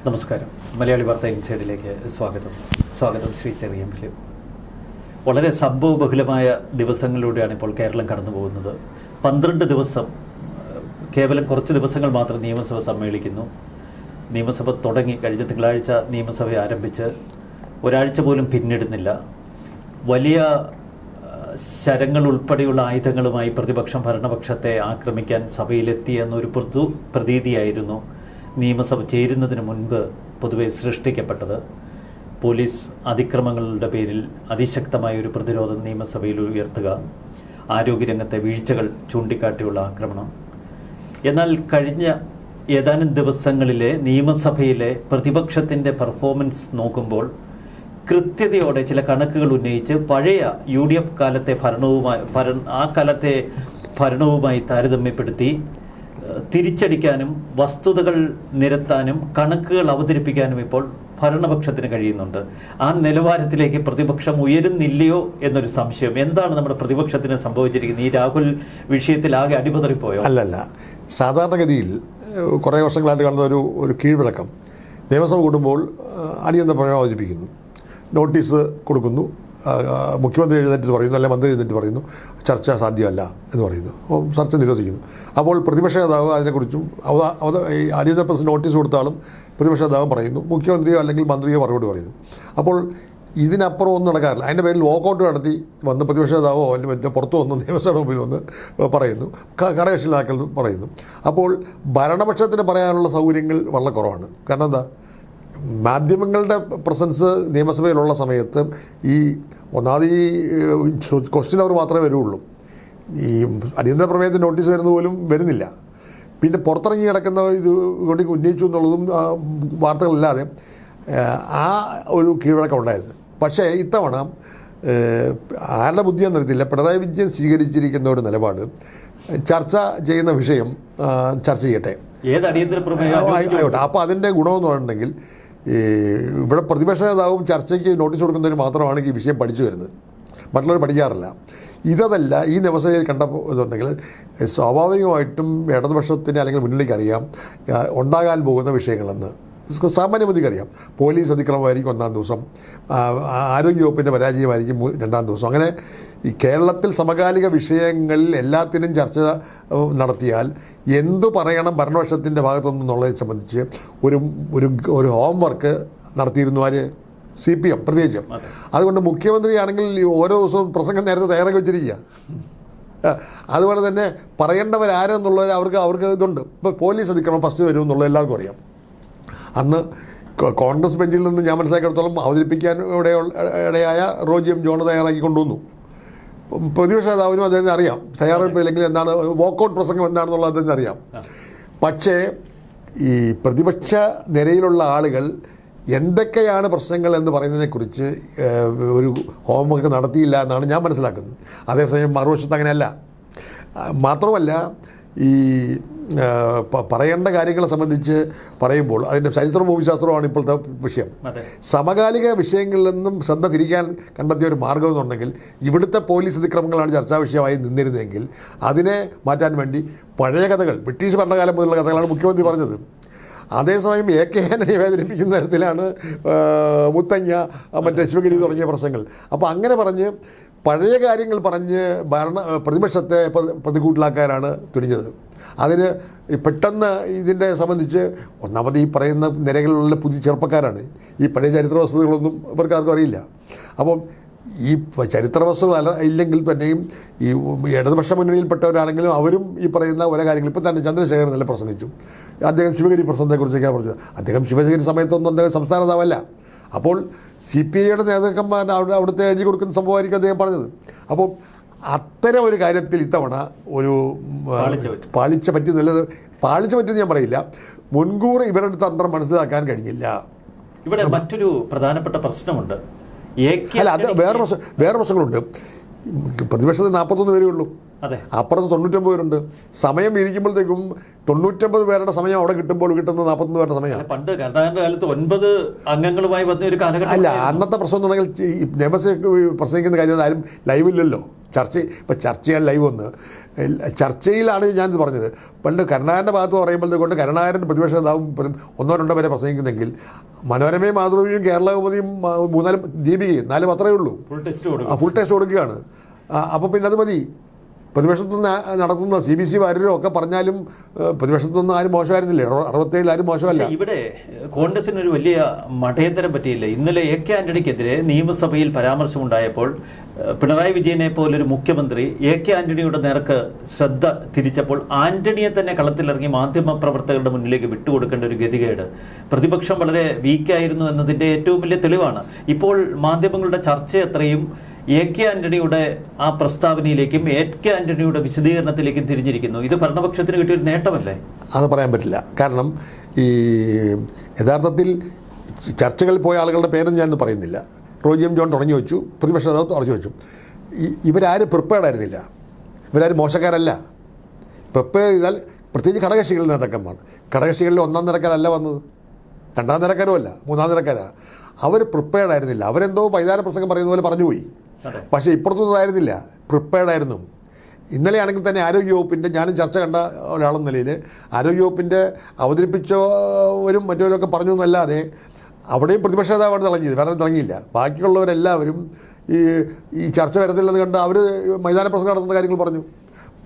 നമസ്കാരം. മലയാളി വാർത്ത ഇൻസൈഡിലേക്ക് സ്വാഗതം ശ്രീ ചെറിയമ്പലം. വളരെ സംഭവബഹുലമായ ദിവസങ്ങളിലൂടെയാണ് ഇപ്പോൾ കേരളം കടന്നു പോകുന്നത്. 12 ദിവസം, കേവലം കുറച്ച് ദിവസങ്ങൾ മാത്രം നിയമസഭ സമ്മേളിക്കുന്നു. നിയമസഭ തുടങ്ങി കഴിഞ്ഞ തിങ്കളാഴ്ച നിയമസഭ ആരംഭിച്ച് ഒരാഴ്ച പോലും പിന്നിടുന്നില്ല. വലിയ ശരങ്ങൾ ഉൾപ്പെടെയുള്ള ആയുധങ്ങളുമായി പ്രതിപക്ഷം ഭരണപക്ഷത്തെ ആക്രമിക്കാൻ സഭയിലെത്തി എന്നൊരു പ്രതീതിയായിരുന്നു നിയമസഭ ചേരുന്നതിന് മുൻപ് പൊതുവെ സൃഷ്ടിക്കപ്പെട്ടത്. പോലീസ് അതിക്രമങ്ങളുടെ പേരിൽ അതിശക്തമായ ഒരു പ്രതിരോധം നിയമസഭയിൽ ഉയർത്തുക, ആരോഗ്യരംഗത്തെ വീഴ്ചകൾ ചൂണ്ടിക്കാട്ടിയുള്ള ആക്രമണം. എന്നാൽ കഴിഞ്ഞ ഏതാനും ദിവസങ്ങളിലെ നിയമസഭയിലെ പ്രതിപക്ഷത്തിൻ്റെ പെർഫോമൻസ് നോക്കുമ്പോൾ കൃത്യതയോടെ ചില കണക്കുകൾ ഉന്നയിച്ച് പഴയ UDF കാലത്തെ ഭരണവുമായി താരതമ്യപ്പെടുത്തി തിരിച്ചടിക്കാനും വസ്തുതകൾ നിരത്താനും കണക്കുകൾ അവതരിപ്പിക്കാനും ഇപ്പോൾ ഭരണപക്ഷത്തിന് കഴിയുന്നുണ്ട്. ആ നിലവാരത്തിലേക്ക് പ്രതിപക്ഷം ഉയരുന്നില്ലയോ എന്നൊരു സംശയം. എന്താണ് നമ്മുടെ പ്രതിപക്ഷത്തിന് സംഭവിച്ചിരിക്കുന്നത്? ഈ രാഹുൽ വിഷയത്തിൽ ആകെ അടിപതറിപ്പോയോ? അല്ലല്ല, സാധാരണഗതിയിൽ കുറേ വർഷങ്ങളായിട്ട് കാണുന്ന ഒരു കീഴ്വഴക്കം, നിയമസഭ കൂടുമ്പോൾ അടിയന്തര പ്രമേയം അവതരിപ്പിക്കുന്നു, നോട്ടീസ് കൊടുക്കുന്നു, മുഖ്യമന്ത്രി എഴുന്നേറ്റ് പറയുന്നു, അല്ലെങ്കിൽ മന്ത്രി എഴുന്നേറ്റ് പറയുന്നു ചർച്ച സാധ്യമല്ല എന്ന് പറയുന്നു, ചർച്ച നിരോധിക്കുന്നു. അപ്പോൾ പ്രതിപക്ഷ നേതാവ് അതിനെക്കുറിച്ചും അടിയന്തര പ്രസിഡന്റ് നോട്ടീസ് കൊടുത്താലും പ്രതിപക്ഷ നേതാവ് പറയുന്നു, മുഖ്യമന്ത്രിയോ അല്ലെങ്കിൽ മന്ത്രിയോ മറുപടി പറയുന്നു. അപ്പോൾ ഇതിനപ്പുറം ഒന്നും നടക്കാറില്ല. അതിൻ്റെ പേരിൽ വോക്കൗട്ട് നടത്തി വന്ന് പ്രതിപക്ഷ നേതാവോ അല്ലെങ്കിൽ മറ്റോ പുറത്തു വന്ന് നിയമസഭയുടെ മുമ്പിൽ വന്ന് പറയുന്നു, ഘടകകക്ഷികളാക്കൽ പറയുന്നു. അപ്പോൾ ഭരണപക്ഷത്തിന് പറയാനുള്ള സൗകര്യങ്ങൾ വളരെ കുറവാണ്. കാരണം എന്താ, മാധ്യമങ്ങളുടെ പ്രസൻസ് നിയമസഭയിലുള്ള സമയത്ത് ഒന്നാമത് ക്വസ്റ്റ്യൻ അവർ മാത്രമേ വരുള്ളൂ. ഈ അടിയന്തര പ്രമേയത്തിന് നോട്ടീസ് വരുന്നത് പോലും വരുന്നില്ല. പിന്നെ പുറത്തിറങ്ങി കിടക്കുന്ന ഇത് കൊണ്ട് ഉന്നയിച്ചു എന്നുള്ളതും വാർത്തകളല്ലാതെ ആ ഒരു കീഴ്വഴക്കം ഉണ്ടായിരുന്നു. പക്ഷേ ഇത്തവണ ആരുടെ ബുദ്ധിയെന്ന് അറിയത്തില്ല, പിണറായി വിജയൻ സ്വീകരിച്ചിരിക്കുന്ന ഒരു നിലപാട്, ചർച്ച ചെയ്യുന്ന വിഷയം ചർച്ച ചെയ്യട്ടെ, ആയിക്കോട്ടെ. അപ്പോൾ അതിൻ്റെ ഗുണമെന്ന് പറഞ്ഞിട്ടുണ്ടെങ്കിൽ ഇവിടെ പ്രതിപക്ഷ നേതാവും ചർച്ചയ്ക്ക് നോട്ടീസ് കൊടുക്കുന്നതിന് മാത്രമാണ് ഈ വിഷയം പഠിച്ചു വരുന്നത്, മറ്റുള്ളവർ പഠിക്കാറില്ല. ഇതല്ല ഈ നിയമസഭയിൽ കണ്ടപ്പോഴുണ്ടെങ്കിൽ സ്വാഭാവികമായിട്ടും ഇടതുപക്ഷത്തിന് അല്ലെങ്കിൽ മുന്നിലേക്ക് അറിയാം ഉണ്ടാകാൻ പോകുന്ന വിഷയങ്ങളെന്ന്. സാമാന്യബുദ്ധിക്ക് അറിയാം. പോലീസ് അതിക്രമമായിരിക്കും 1-ാം ദിവസം, ആരോഗ്യവകുപ്പിൻ്റെ പരാജയമായിരിക്കും 2-ാം ദിവസം. അങ്ങനെ ഈ കേരളത്തിൽ സമകാലിക വിഷയങ്ങളിൽ എല്ലാത്തിനും ചർച്ച നടത്തിയാൽ എന്തു പറയണം ഭരണപക്ഷത്തിൻ്റെ ഭാഗത്തുനിന്നുള്ളതിനെ സംബന്ധിച്ച് ഒരു ഹോംവർക്ക് നടത്തിയിരുന്നു ആര്? CPM പ്രത്യേകിച്ചും. അതുകൊണ്ട് മുഖ്യമന്ത്രിയാണെങ്കിൽ ഓരോ ദിവസവും പ്രസംഗം നേരത്തെ തയ്യാറാക്കി വെച്ചിരിക്കുക. അതുപോലെ തന്നെ പറയേണ്ടവരാരെന്നുള്ളത് അവർക്ക് ഇതുണ്ട്. ഇപ്പോൾ പോലീസ് അതിക്രമം ഫസ്റ്റ് വരും എന്നുള്ളത് എല്ലാവർക്കും അറിയാം. അന്ന് കോൺഗ്രസ് ബെഞ്ചിൽ നിന്ന് ഞാൻ മനസ്സിലാക്കിയിടത്തോളം അവതരിപ്പിക്കാൻ ഇടയായ റോജി എം ജോൺ തയ്യാറാക്കി കൊണ്ടുവന്നു. പ്രതിപക്ഷ നേതാവിനും അദ്ദേഹത്തിന് അറിയാം തയ്യാറെടുപ്പില്ലെങ്കിൽ എന്താണ് വോക്കൗട്ട് പ്രസംഗം എന്താണെന്നുള്ളത് അദ്ദേഹത്തിന് അറിയാം. പക്ഷേ ഈ പ്രതിപക്ഷ നിരയിലുള്ള ആളുകൾ എന്തൊക്കെയാണ് പ്രശ്നങ്ങൾ എന്ന് പറയുന്നതിനെക്കുറിച്ച് ഒരു ഹോംവർക്ക് നടത്തിയില്ല എന്നാണ് ഞാൻ മനസ്സിലാക്കുന്നത്. അതേസമയം മറുവശത്ത് അങ്ങനെയല്ല. മാത്രമല്ല ഈ പറയേണ്ട കാര്യങ്ങളെ സംബന്ധിച്ച് പറയുമ്പോൾ അതിൻ്റെ ചരിത്രവും ഭൂമിശാസ്ത്രവുമാണ് ഇപ്പോഴത്തെ വിഷയം. സമകാലിക വിഷയങ്ങളിൽ നിന്നും ശ്രദ്ധ തിരിക്കാൻ കണ്ടെത്തിയ ഒരു മാർഗ്ഗം എന്നുണ്ടെങ്കിൽ ഇവിടുത്തെ പോലീസ് അതിക്രമങ്ങളാണ് ചർച്ചാ വിഷയമായി നിന്നിരുന്നതെങ്കിൽ അതിനെ മാറ്റാൻ വേണ്ടി പഴയ കഥകൾ, ബ്രിട്ടീഷ് ഭരണകാലം മുതലുള്ള കഥകളാണ് മുഖ്യമന്ത്രി പറഞ്ഞത്. അതേസമയം AK ആന്റണിയെ വേദനിപ്പിക്കുന്ന തരത്തിലാണ് മുത്തങ്ങ, മറ്റേ ശിവഗിരി തുടങ്ങിയ പ്രശ്നങ്ങൾ. അപ്പോൾ അങ്ങനെ പറഞ്ഞ് പഴയ കാര്യങ്ങൾ പറഞ്ഞ് പ്രതിപക്ഷത്തെ പ്രതികൂട്ടിലാക്കാനാണ് തുനിഞ്ഞത്. അതിന് പെട്ടെന്ന് ഇതിൻ്റെ സംബന്ധിച്ച് ഒന്നാമത് ഈ പറയുന്ന നിരകളിലുള്ള പുതിയ ചെറുപ്പക്കാരാണ്. ഈ പഴയ ചരിത്ര വസ്തുതകളൊന്നും ഇവർക്കാർക്കും അറിയില്ല. അപ്പം ഈ ചരിത്ര വസ്തുക്കൾ ഇല്ലെങ്കിൽ തന്നെയും ഈ ഇടതുപക്ഷ മുന്നണിയിൽപ്പെട്ടവരാണെങ്കിലും അവരും ഈ പറയുന്ന ഓരോ കാര്യങ്ങൾ ഇപ്പോൾ തന്നെ ചന്ദ്രശേഖരൻ നല്ല പ്രസംഗിച്ചു. അദ്ദേഹം ശിവഗിരി പ്രശ്നത്തെക്കുറിച്ചൊക്കെയാണ് പറഞ്ഞത്. അദ്ദേഹം ശിവഗിരി സമയത്തൊന്നും അദ്ദേഹം സംസ്ഥാന നേതാവല്ല. അപ്പോൾ CPIയുടെ നേതാക്കന്മാർ അവിടുത്തെ എഴുതി കൊടുക്കുന്ന സംഭവമായിരിക്കും അദ്ദേഹം പറഞ്ഞത്. അപ്പോൾ അത്തരം ഒരു കാര്യത്തിൽ ഇത്തവണ ഒരു പാളിച്ച പറ്റിയെന്ന് ഞാൻ പറയില്ല, മുൻകൂർ ഇവരുടെ തന്ത്രം മനസ്സിലാക്കാൻ കഴിഞ്ഞില്ല. ഇവിടെ മറ്റൊരു പ്രധാനപ്പെട്ട പ്രശ്നമുണ്ട്. അല്ല, അത് വേറെ പ്രശ്നങ്ങളുണ്ട്. പ്രതിപക്ഷത്തിൽ 41 പേരേ ഉള്ളൂ, അപ്പുറത്ത് 99 പേരുണ്ട്. സമയം വീതിക്കുമ്പോഴത്തേക്കും 99 പേരുടെ സമയം അവിടെ കിട്ടുമ്പോൾ കിട്ടുന്നത് 41 പേരുടെ സമയമാണ്. പണ്ട് കാലത്ത് 9 അംഗങ്ങളുമായി വന്ന ഒരു കാലഘട്ടം അല്ല. അന്നത്തെ പ്രശ്നം എന്ന് പറഞ്ഞാൽ നിയമസഭ പ്രസംഗിക്കുന്ന കാര്യം ആരും ലൈവില്ലല്ലോ. ഇപ്പോൾ ചർച്ചയാൽ ലൈവ് വന്ന് ചർച്ചയിലാണ് ഞാനിത് പറഞ്ഞത്. പണ്ട് കരുണാകരൻ്റെ ഭാഗത്ത് പറയുമ്പോഴത്തേക്കൊണ്ട് കരുണാകരൻ പ്രതിപക്ഷ നേതാവും 1-2 പേരെ പ്രസംഗിക്കുന്നെങ്കിൽ മനോരമയും മാതൃഭൂമിയും കേരളകൗമുദിയും 3-4 ദീപികയും 4 മാത്രമേ ഉള്ളൂ. ഫുൾ ടെസ്റ്റ് കൊടുക്കുകയാണ്. അപ്പോൾ പിന്നെ അത് മതി. പ്രതിപക്ഷത്തുനിന്ന് നടത്തുന്ന CBC വാര്യരും ഒക്കെ പറഞ്ഞാലും പ്രതിപക്ഷത്തുനിന്ന് ആരും മോശമായിരുന്നില്ലേ? 67 ആരും മോശമല്ല. ഇവിടെ കോൺഗ്രസിന് ഒരു വലിയ മഠയത്തരം പറ്റിയില്ല. ഇന്നലെ AK ആന്റണിക്കെതിരെ നിയമസഭയിൽ പരാമർശമുണ്ടായപ്പോൾ പിണറായി വിജയനെ പോലൊരു മുഖ്യമന്ത്രി AK ആന്റണിയുടെ നേർക്ക് ശ്രദ്ധ തിരിച്ചപ്പോൾ ആന്റണിയെ തന്നെ കളത്തിലിറങ്ങി മാധ്യമ പ്രവർത്തകരുടെ മുന്നിലേക്ക് വിട്ടുകൊടുക്കേണ്ട ഒരു ഗതികേട് പ്രതിപക്ഷം വളരെ വീക്കായിരുന്നു എന്നതിൻ്റെ ഏറ്റവും വലിയ തെളിവാണ്. ഇപ്പോൾ മാധ്യമങ്ങളുടെ ചർച്ച എത്രയും AK ആന്റണിയുടെ ആ പ്രസ്താവനയിലേക്കും AK ആന്റണിയുടെ വിശദീകരണത്തിലേക്കും തിരിഞ്ഞിരിക്കുന്നു. ഇത് ഭരണപക്ഷത്തിന് കിട്ടിയൊരു നേട്ടമല്ലേ? അത് പറയാൻ പറ്റില്ല. കാരണം ഈ യഥാർത്ഥത്തിൽ ചർച്ചകളിൽ പോയ ആളുകളുടെ പേരൊന്നും ഞാൻ പറയുന്നില്ല. റോജി എം ജോൺ തുടങ്ങി വെച്ചു, പ്രതിപക്ഷ നേതാവ് തുടങ്ങി വെച്ചു. ഇവരാരും പ്രിപ്പയർഡ് ആയിരുന്നില്ല. ഇവരാരും മോശക്കാരല്ല. പ്രിപ്പയർ ചെയ്താൽ പ്രത്യേകിച്ച് ഘടകകക്ഷികളിൽ നേതാക്കന്മാർ, ഘടകകക്ഷികളിൽ 1-ാം നിരക്കാരല്ല വന്നത്, 2-ാം നിരക്കാരുമല്ല, 3-ാം നിരക്കാരാണ്. അവർ പ്രിപ്പയർഡ് ആയിരുന്നില്ല. അവരെന്തോ പൈതാര പ്രസംഗം പറയുന്ന പോലെ പറഞ്ഞുപോയി. പക്ഷേ ഇപ്പുറത്തൊന്നായിരുന്നില്ല, പ്രിപ്പയർഡ് ആയിരുന്നു. ഇന്നലെയാണെങ്കിൽ തന്നെ ആരോഗ്യവകുപ്പിൻ്റെ, ഞാനും ചർച്ച കണ്ട ഒരാളെന്ന നിലയിൽ ആരോഗ്യവകുപ്പിൻ്റെ അവതരിപ്പിച്ചവരും മറ്റവരൊക്കെ പറഞ്ഞു എന്നല്ലാതെ അവിടെയും പ്രതിപക്ഷ നേതാവാണ് തിളങ്ങിയത്, വേറെ തിളങ്ങിയില്ല. ബാക്കിയുള്ളവരെല്ലാവരും ഈ ചർച്ച വരത്തില്ലെന്ന് കണ്ട് അവർ മൈതാന പ്രസംഗം നടത്തുന്ന കാര്യങ്ങൾ പറഞ്ഞു.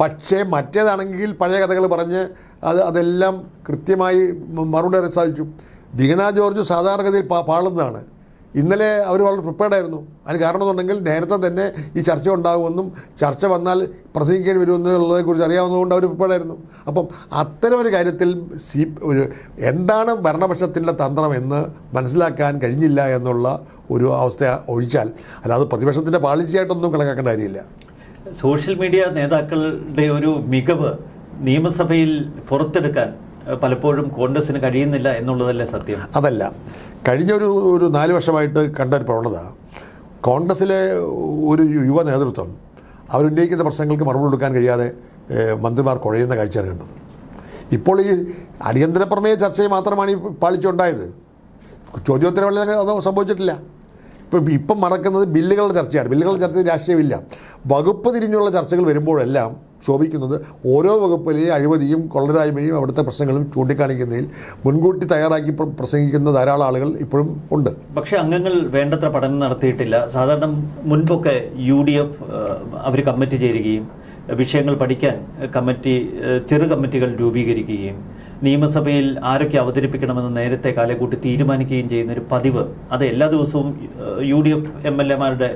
പക്ഷേ മറ്റേതാണെങ്കിൽ പഴയ കഥകൾ പറഞ്ഞ് അതെല്ലാം കൃത്യമായി മറുപടി അറിയാൻ സാധിച്ചു. വീണ ജോർജ് സാധാരണഗതിയിൽ പാളുന്നതാണ്. ഇന്നലെ അവർ വളരെ പ്രിപ്പയർഡായിരുന്നു. അതിന് കാരണം എന്നുണ്ടെങ്കിൽ നേരത്തെ തന്നെ ഈ ചർച്ച ഉണ്ടാകുമെന്നും ചർച്ച വന്നാൽ പ്രസംഗിക്കേണ്ടി വരുമെന്നുള്ളതിനെക്കുറിച്ച് അറിയാവുന്നതുകൊണ്ട് അവർ പ്രിപ്പയർഡായിരുന്നു. അപ്പം അത്തരമൊരു കാര്യത്തിൽ എന്താണ് ഭരണപക്ഷത്തിൻ്റെ തന്ത്രം എന്ന് മനസ്സിലാക്കാൻ കഴിഞ്ഞില്ല എന്നുള്ള ഒരു അവസ്ഥ ഒഴിച്ചാൽ അല്ലാതെ പ്രതിപക്ഷത്തിൻ്റെ പാളിച്ചയായിട്ടൊന്നും കണക്കാക്കേണ്ട കാര്യമില്ല. സോഷ്യൽ മീഡിയ നേതാക്കളുടെ ഒരു മികവ് നിയമസഭയിൽ പുറത്തെടുക്കാൻ പലപ്പോഴും കോൺഗ്രസിന് കഴിയുന്നില്ല എന്നുള്ളതല്ലേ സത്യം? അതല്ല, കഴിഞ്ഞ ഒരു 4 വർഷമായിട്ട് കണ്ട ഒരു പ്രവണത, കോൺഗ്രസ്സിലെ ഒരു യുവ നേതൃത്വം അവരുന്നയിക്കുന്ന പ്രശ്നങ്ങൾക്ക് മറുപടി കൊടുക്കാൻ കഴിയാതെ മന്ത്രിമാർ കുഴയുന്ന കാഴ്ചയാണ് കണ്ടത്. ഇപ്പോൾ ഈ അടിയന്തര പ്രമേയ ചർച്ചയിൽ മാത്രമാണ് ഈ പാളിച്ചുണ്ടായത്. ചോദ്യോത്തരവേളയിൽ അത് സംഭവിച്ചിട്ടില്ല. ഇപ്പം നടക്കുന്നത് ബില്ലുകളുടെ ചർച്ചയാണ്. ബില്ലുകളുടെ ചർച്ചയിൽ രാഷ്ട്രീയമില്ല. വകുപ്പ് തിരിഞ്ഞുള്ള ചർച്ചകൾ വരുമ്പോഴെല്ലാം ശോഭിക്കുന്നത് ഓരോ വകുപ്പിലെ അഴിമതിയും കൊള്ളരായ്മയും അവിടുത്തെ പ്രശ്നങ്ങളും ചൂണ്ടിക്കാണിക്കുന്നതിൽ മുൻകൂട്ടി തയ്യാറാക്കി പ്രസംഗിക്കുന്ന ധാരാളം ആളുകൾ ഇപ്പോഴും ഉണ്ട്. പക്ഷേ അംഗങ്ങൾ വേണ്ടത്ര പഠനം നടത്തിയിട്ടില്ല. സാധാരണ മുൻപൊക്കെ UDF അവർ കമ്മിറ്റി ചേരുകയും വിഷയങ്ങൾ പഠിക്കാൻ ചെറു കമ്മിറ്റികൾ രൂപീകരിക്കുകയും നിയമസഭയിൽ ആരൊക്കെ അവതരിപ്പിക്കണമെന്ന് നേരത്തെ കാലക്കൂട്ടി തീരുമാനിക്കുകയും ചെയ്യുന്നൊരു പതിവ്, അത് എല്ലാ ദിവസവും UDF MLA-മാരുടെ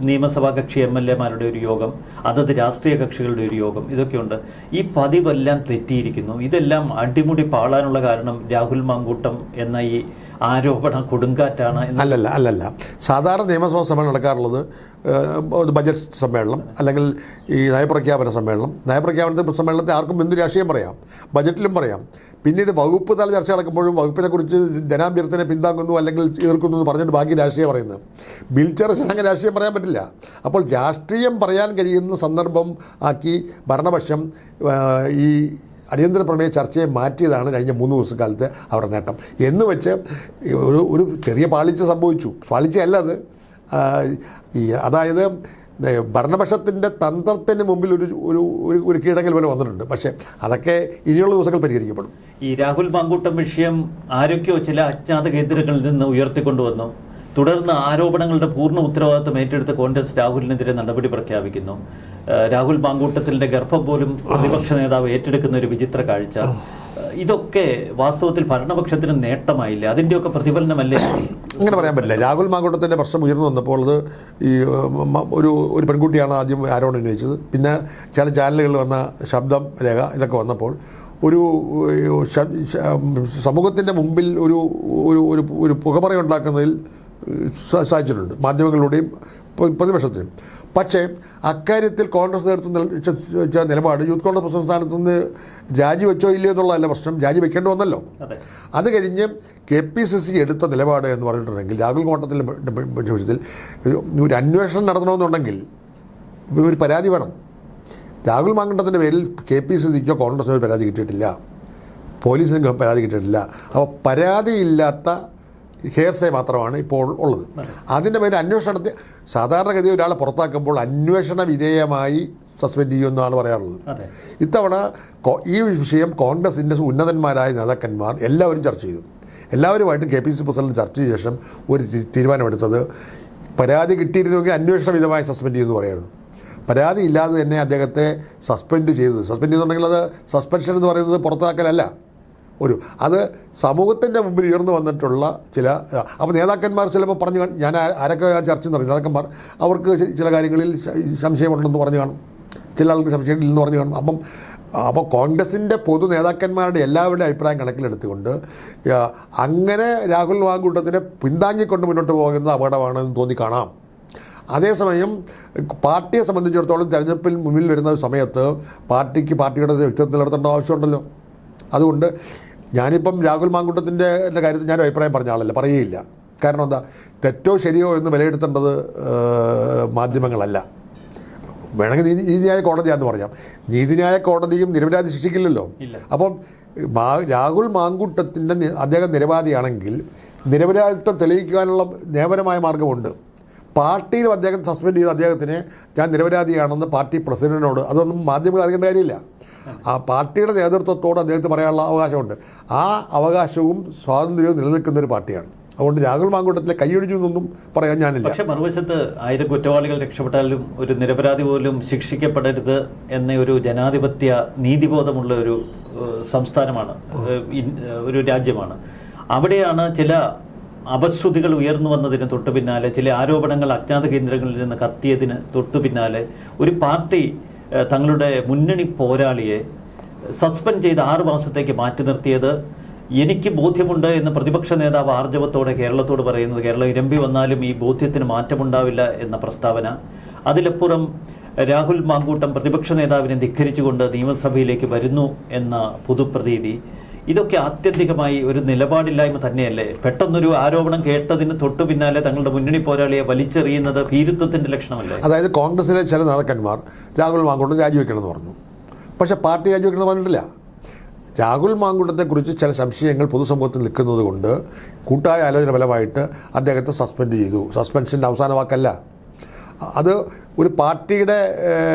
നിയമസഭാ കക്ഷി MLA-മാരുടെ ഒരു യോഗം, അതത് രാഷ്ട്രീയ കക്ഷികളുടെ ഒരു യോഗം, ഇതൊക്കെയുണ്ട്. ഈ പതിവെല്ലാം തെറ്റിയിരിക്കുന്നു. ഇതെല്ലാം അടിമുടി പാളാനുള്ള കാരണം രാഹുൽ മാങ്കൂട്ടം എന്ന ഈ ആരോപണ കൊടുങ്കാറ്റാണ്. അല്ലല്ല. സാധാരണ നിയമസഭാ സമ്മേളനം നടക്കാറുള്ളത് ബജറ്റ് സമ്മേളനം അല്ലെങ്കിൽ ഈ നയപ്രഖ്യാപന സമ്മേളനം. നയപ്രഖ്യാപന സമ്മേളനത്തെ ആർക്കും എന്ത് രാഷ്ട്രീയം പറയാം, ബജറ്റിലും പറയാം. പിന്നീട് വകുപ്പ് തല ചർച്ച നടക്കുമ്പോഴും വകുപ്പിനെക്കുറിച്ച് ജനാഭ്യർത്ഥന പിന്താങ്ങുന്നു അല്ലെങ്കിൽ എതിർക്കുന്നു എന്ന് പറഞ്ഞിട്ട് ബാക്കി രാഷ്ട്രീയം പറയുന്നത്. ബിൽ ചർച്ച അങ്ങനെ രാഷ്ട്രീയം പറയാൻ പറ്റില്ല. അപ്പോൾ രാഷ്ട്രീയം പറയാൻ കഴിയുന്ന സന്ദർഭം ആക്കി ഭരണപക്ഷം ഈ അടിയന്തര പ്രമേയ ചർച്ചയെ മാറ്റിയതാണ് കഴിഞ്ഞ 3 ദിവസക്കാലത്ത് അവരുടെ നേട്ടം. എന്ന് വെച്ച് ഒരു ചെറിയ പാളിച്ച സംഭവിച്ചു. പാളിച്ചയല്ല അത്. അതായത് ഭരണപക്ഷത്തിൻ്റെ തന്ത്രത്തിന് മുമ്പിൽ ഒരു കീഴടങ്ങൽ പോലെ വന്നിട്ടുണ്ട്. പക്ഷേ അതൊക്കെ ഇനിയുള്ള ദിവസങ്ങൾ പരിഹരിക്കപ്പെടും. ഈ രാഹുൽ മാങ്കൂട്ടം വിഷയം ആരൊക്കെയോ ചില അജ്ഞാത കേന്ദ്രങ്ങളിൽ നിന്ന് ഉയർത്തിക്കൊണ്ടുവന്നു. തുടർന്ന് ആരോപണങ്ങളുടെ പൂർണ്ണ ഉത്തരവാദിത്വം ഏറ്റെടുത്ത് കോൺഗ്രസ് രാഹുലിനെതിരെ നടപടി പ്രഖ്യാപിക്കുന്നു. രാഹുൽ മാങ്കൂട്ടത്തിൻ്റെ ഗർഭം പോലും പ്രതിപക്ഷ നേതാവ് ഏറ്റെടുക്കുന്ന ഒരു വിചിത്ര കാഴ്ച. ഇതൊക്കെ വാസ്തവത്തിൽ ഭരണപക്ഷത്തിന് നേട്ടമായില്ലേ? അതിൻ്റെയൊക്കെ പ്രതിഫലനമല്ലേ? അങ്ങനെ പറയാൻ പറ്റില്ല. രാഹുൽ മാങ്കൂട്ടത്തിൻ്റെ പ്രശ്നം ഉയർന്നു വന്നപ്പോൾ അത് ഈ ഒരു പെൺകുട്ടിയാണ് ആദ്യം ആരോപണം ഉന്നയിച്ചത്. പിന്നെ ചില ചാനലുകളിൽ വന്ന ശബ്ദം രേഖ ഇതൊക്കെ വന്നപ്പോൾ ഒരു സമൂഹത്തിൻ്റെ മുമ്പിൽ ഒരു പുകമറയുണ്ടാക്കുന്നതിൽ സാധിച്ചിട്ടുണ്ട്, മാധ്യമങ്ങളുടെയും പ്രതിപക്ഷത്തിനും. പക്ഷേ അക്കാര്യത്തിൽ കോൺഗ്രസ് നേതൃത്വം നിലപാട് യൂത്ത് കോൺഗ്രസ് പ്രസിഡന്റ് സ്ഥാനത്ത് നിന്ന് രാജിവെച്ചോ ഇല്ലയോ എന്നുള്ളതല്ല പ്രശ്നം, രാജിവെക്കേണ്ടി വന്നല്ലോ. അത് കഴിഞ്ഞ് KPCC എടുത്ത നിലപാട് എന്ന് പറഞ്ഞിട്ടുണ്ടെങ്കിൽ രാഹുൽ മാങ്കൂട്ടത്തിൻ്റെ വിഷയത്തിൽ ഒരു അന്വേഷണം നടത്തണമെന്നുണ്ടെങ്കിൽ ഒരു പരാതി വേണം. രാഹുൽ മാങ്കൂട്ടത്തിൻ്റെ പേരിൽ KPCCക്കോ കോൺഗ്രസിനോ ഒരു പരാതി കിട്ടിയിട്ടില്ല, പോലീസിനും പരാതി കിട്ടിയിട്ടില്ല. അപ്പോൾ പരാതിയില്ലാത്ത ഹെയർസേ മാത്രമാണ് ഇപ്പോൾ ഉള്ളത്. അതിൻ്റെ പേര് അന്വേഷണം നടത്തി സാധാരണഗതി ഒരാളെ പുറത്താക്കുമ്പോൾ അന്വേഷണ വിധേയമായി സസ്പെൻഡ് ചെയ്യുമെന്നാണ് പറയാറുള്ളത്. ഇത്തവണ ഈ വിഷയം കോൺഗ്രസിൻ്റെ ഉന്നതന്മാരായ നേതാക്കന്മാർ എല്ലാവരും ചർച്ച ചെയ്തു. എല്ലാവരുമായിട്ടും KPCC പ്രസിഡന്റ് ചർച്ച ചെയ്ത ശേഷം ഒരു തീരുമാനമെടുത്തത് പരാതി കിട്ടിയിരുന്നുവെങ്കിൽ അന്വേഷണ വിധമായി സസ്പെൻഡ് ചെയ്യുമെന്ന് പറയുന്നത്. പരാതി ഇല്ലാതെ തന്നെ അദ്ദേഹത്തെ സസ്പെൻഡ് ചെയ്തിട്ടുണ്ടെങ്കിൽ അത് സസ്പെൻഷൻ എന്ന് പറയുന്നത് പുറത്താക്കലല്ല, അത് സമൂഹത്തിൻ്റെ മുമ്പിൽ ഉയർന്നു വന്നിട്ടുള്ള ചില അപ്പോൾ നേതാക്കന്മാർ ചിലപ്പോൾ പറഞ്ഞു കാണും, ഞാൻ ആരൊക്കെ ചർച്ച എന്ന് പറയും, നേതാക്കന്മാർ അവർക്ക് ചില കാര്യങ്ങളിൽ സംശയമുണ്ടെന്ന് പറഞ്ഞു കാണും, ചില ആൾക്ക് സംശയമില്ലെന്ന് പറഞ്ഞു കാണും. അപ്പോൾ കോൺഗ്രസിൻ്റെ പൊതു നേതാക്കന്മാരുടെ എല്ലാവരുടെയും അഭിപ്രായം കണക്കിലെടുത്തുകൊണ്ട് അങ്ങനെ രാഹുൽ മാങ്കൂട്ടത്തിനെ പിന്താങ്ങിക്കൊണ്ട് മുന്നോട്ട് പോകുന്നത് അപകടമാണെന്ന് തോന്നിക്കാണാം. അതേസമയം പാർട്ടിയെ സംബന്ധിച്ചിടത്തോളം തെരഞ്ഞെടുപ്പിൽ മുന്നിൽ വരുന്ന സമയത്ത് പാർട്ടിയുടെ വ്യക്തിത്വം നിലനിർത്തേണ്ട ആവശ്യമുണ്ടല്ലോ. അതുകൊണ്ട് ഞാനിപ്പം രാഹുൽ മാങ്കൂട്ടത്തിൻ്റെ കാര്യത്തിൽ ഞാനൊരു അഭിപ്രായം പറഞ്ഞ ആളല്ല, പറയുകയില്ല. കാരണം എന്താ, തെറ്റോ ശരിയോ എന്ന് വിലയിരുത്തേണ്ടത് മാധ്യമങ്ങളല്ല. വേണമെങ്കിൽ നീതിന്യായ കോടതിയാണെന്ന് പറയാം. നീതിന്യായ കോടതിയും നിരപരാധി ശിക്ഷിക്കില്ലല്ലോ. അപ്പം രാഹുൽ മാങ്കൂട്ടത്തിൻ്റെ അദ്ദേഹം നിരപരാധിയാണെങ്കിൽ നിരപരാധിത്വം തെളിയിക്കാനുള്ള നിയമപരമായ മാർഗമുണ്ട്. പാർട്ടിയിലും അദ്ദേഹം സസ്പെൻഡ് ചെയ്ത അദ്ദേഹത്തിന് ഞാൻ നിരപരാധിയാണെന്ന് പാർട്ടി പ്രസിഡന്റിനോട് അതൊന്നും മാധ്യമങ്ങൾ അറിയേണ്ട കാര്യമില്ല. ആ പാർട്ടിയുടെ നേതൃത്വത്തോട് അദ്ദേഹത്തിന് പറയാനുള്ള അവകാശമുണ്ട്. ആ അവകാശവും സ്വാതന്ത്ര്യവും നിലനിൽക്കുന്ന ഒരു പാർട്ടിയാണ്. അതുകൊണ്ട് രാഹുൽ മാങ്കൂട്ടത്തിലെ കൈയൊഴിഞ്ഞു എന്നൊന്നും പറയാൻ ഞാനില്ല. പക്ഷേ മറുവശത്ത് 1000 കുറ്റവാളികൾ രക്ഷപ്പെട്ടാലും ഒരു നിരപരാധി പോലും ശിക്ഷിക്കപ്പെടരുത് എന്ന ഒരു ജനാധിപത്യ നീതിബോധമുള്ള ഒരു സംസ്ഥാനമാണ്, ഒരു രാജ്യമാണ്. അവിടെയാണ് ചില അപശ്രുതികൾ ഉയർന്നു വന്നതിന് തൊട്ടു പിന്നാലെ, ചില ആരോപണങ്ങൾ അജ്ഞാത കേന്ദ്രങ്ങളിൽ നിന്ന് കത്തിയതിന് തൊട്ടു പിന്നാലെ ഒരു പാർട്ടി തങ്ങളുടെ മുന്നണി പോരാളിയെ സസ്പെൻഡ് ചെയ്ത് 6 മാസത്തേക്ക് മാറ്റി നിർത്തിയത് എനിക്ക് ബോധ്യമുണ്ട് എന്ന് പ്രതിപക്ഷ നേതാവ് ആർജവത്തോടെ കേരളത്തോട് പറയുന്നത്, കേരളം ഇരമ്പി വന്നാലും ഈ ബോധ്യത്തിന് മാറ്റമുണ്ടാവില്ല എന്ന പ്രസ്താവന, അതിലപ്പുറം രാഹുൽ മാങ്കൂട്ടം പ്രതിപക്ഷ നേതാവിനെ ധിക്കരിച്ചുകൊണ്ട് നിയമസഭയിലേക്ക് വരുന്നു എന്ന പൊതുപ്രതീതി, ഇതൊക്കെ ആത്യന്തികമായി ഒരു നിലപാടില്ലായ്മ തന്നെയല്ലേ? പെട്ടെന്നൊരു ആരോപണം കേട്ടതിന് തൊട്ടു പിന്നാലെ തങ്ങളുടെ മുന്നണി പോരാളിയെ വലിച്ചെറിയുന്നത് ഭീരുത്വത്തിന്റെ ലക്ഷണമല്ലേ? അതായത് കോൺഗ്രസിലെ ചില നേതാക്കന്മാർ രാഹുൽ മാങ്കൂട്ടം രാജിവെക്കണമെന്ന് പറഞ്ഞു, പക്ഷേ പാർട്ടി രാജിവെക്കണമെന്ന് പറഞ്ഞിട്ടില്ല. രാഹുൽ മാങ്കൂട്ടത്തെക്കുറിച്ച് ചില സംശയങ്ങൾ പൊതുസമൂഹത്തിൽ നിൽക്കുന്നത് കൊണ്ട് കൂട്ടായ ആലോചന ഫലമായിട്ട് അദ്ദേഹത്തെ സസ്പെൻഡ് ചെയ്തു. സസ്പെൻഷൻ്റെ അവസാന വാക്കല്ല അത്. ഒരു പാർട്ടിയുടെ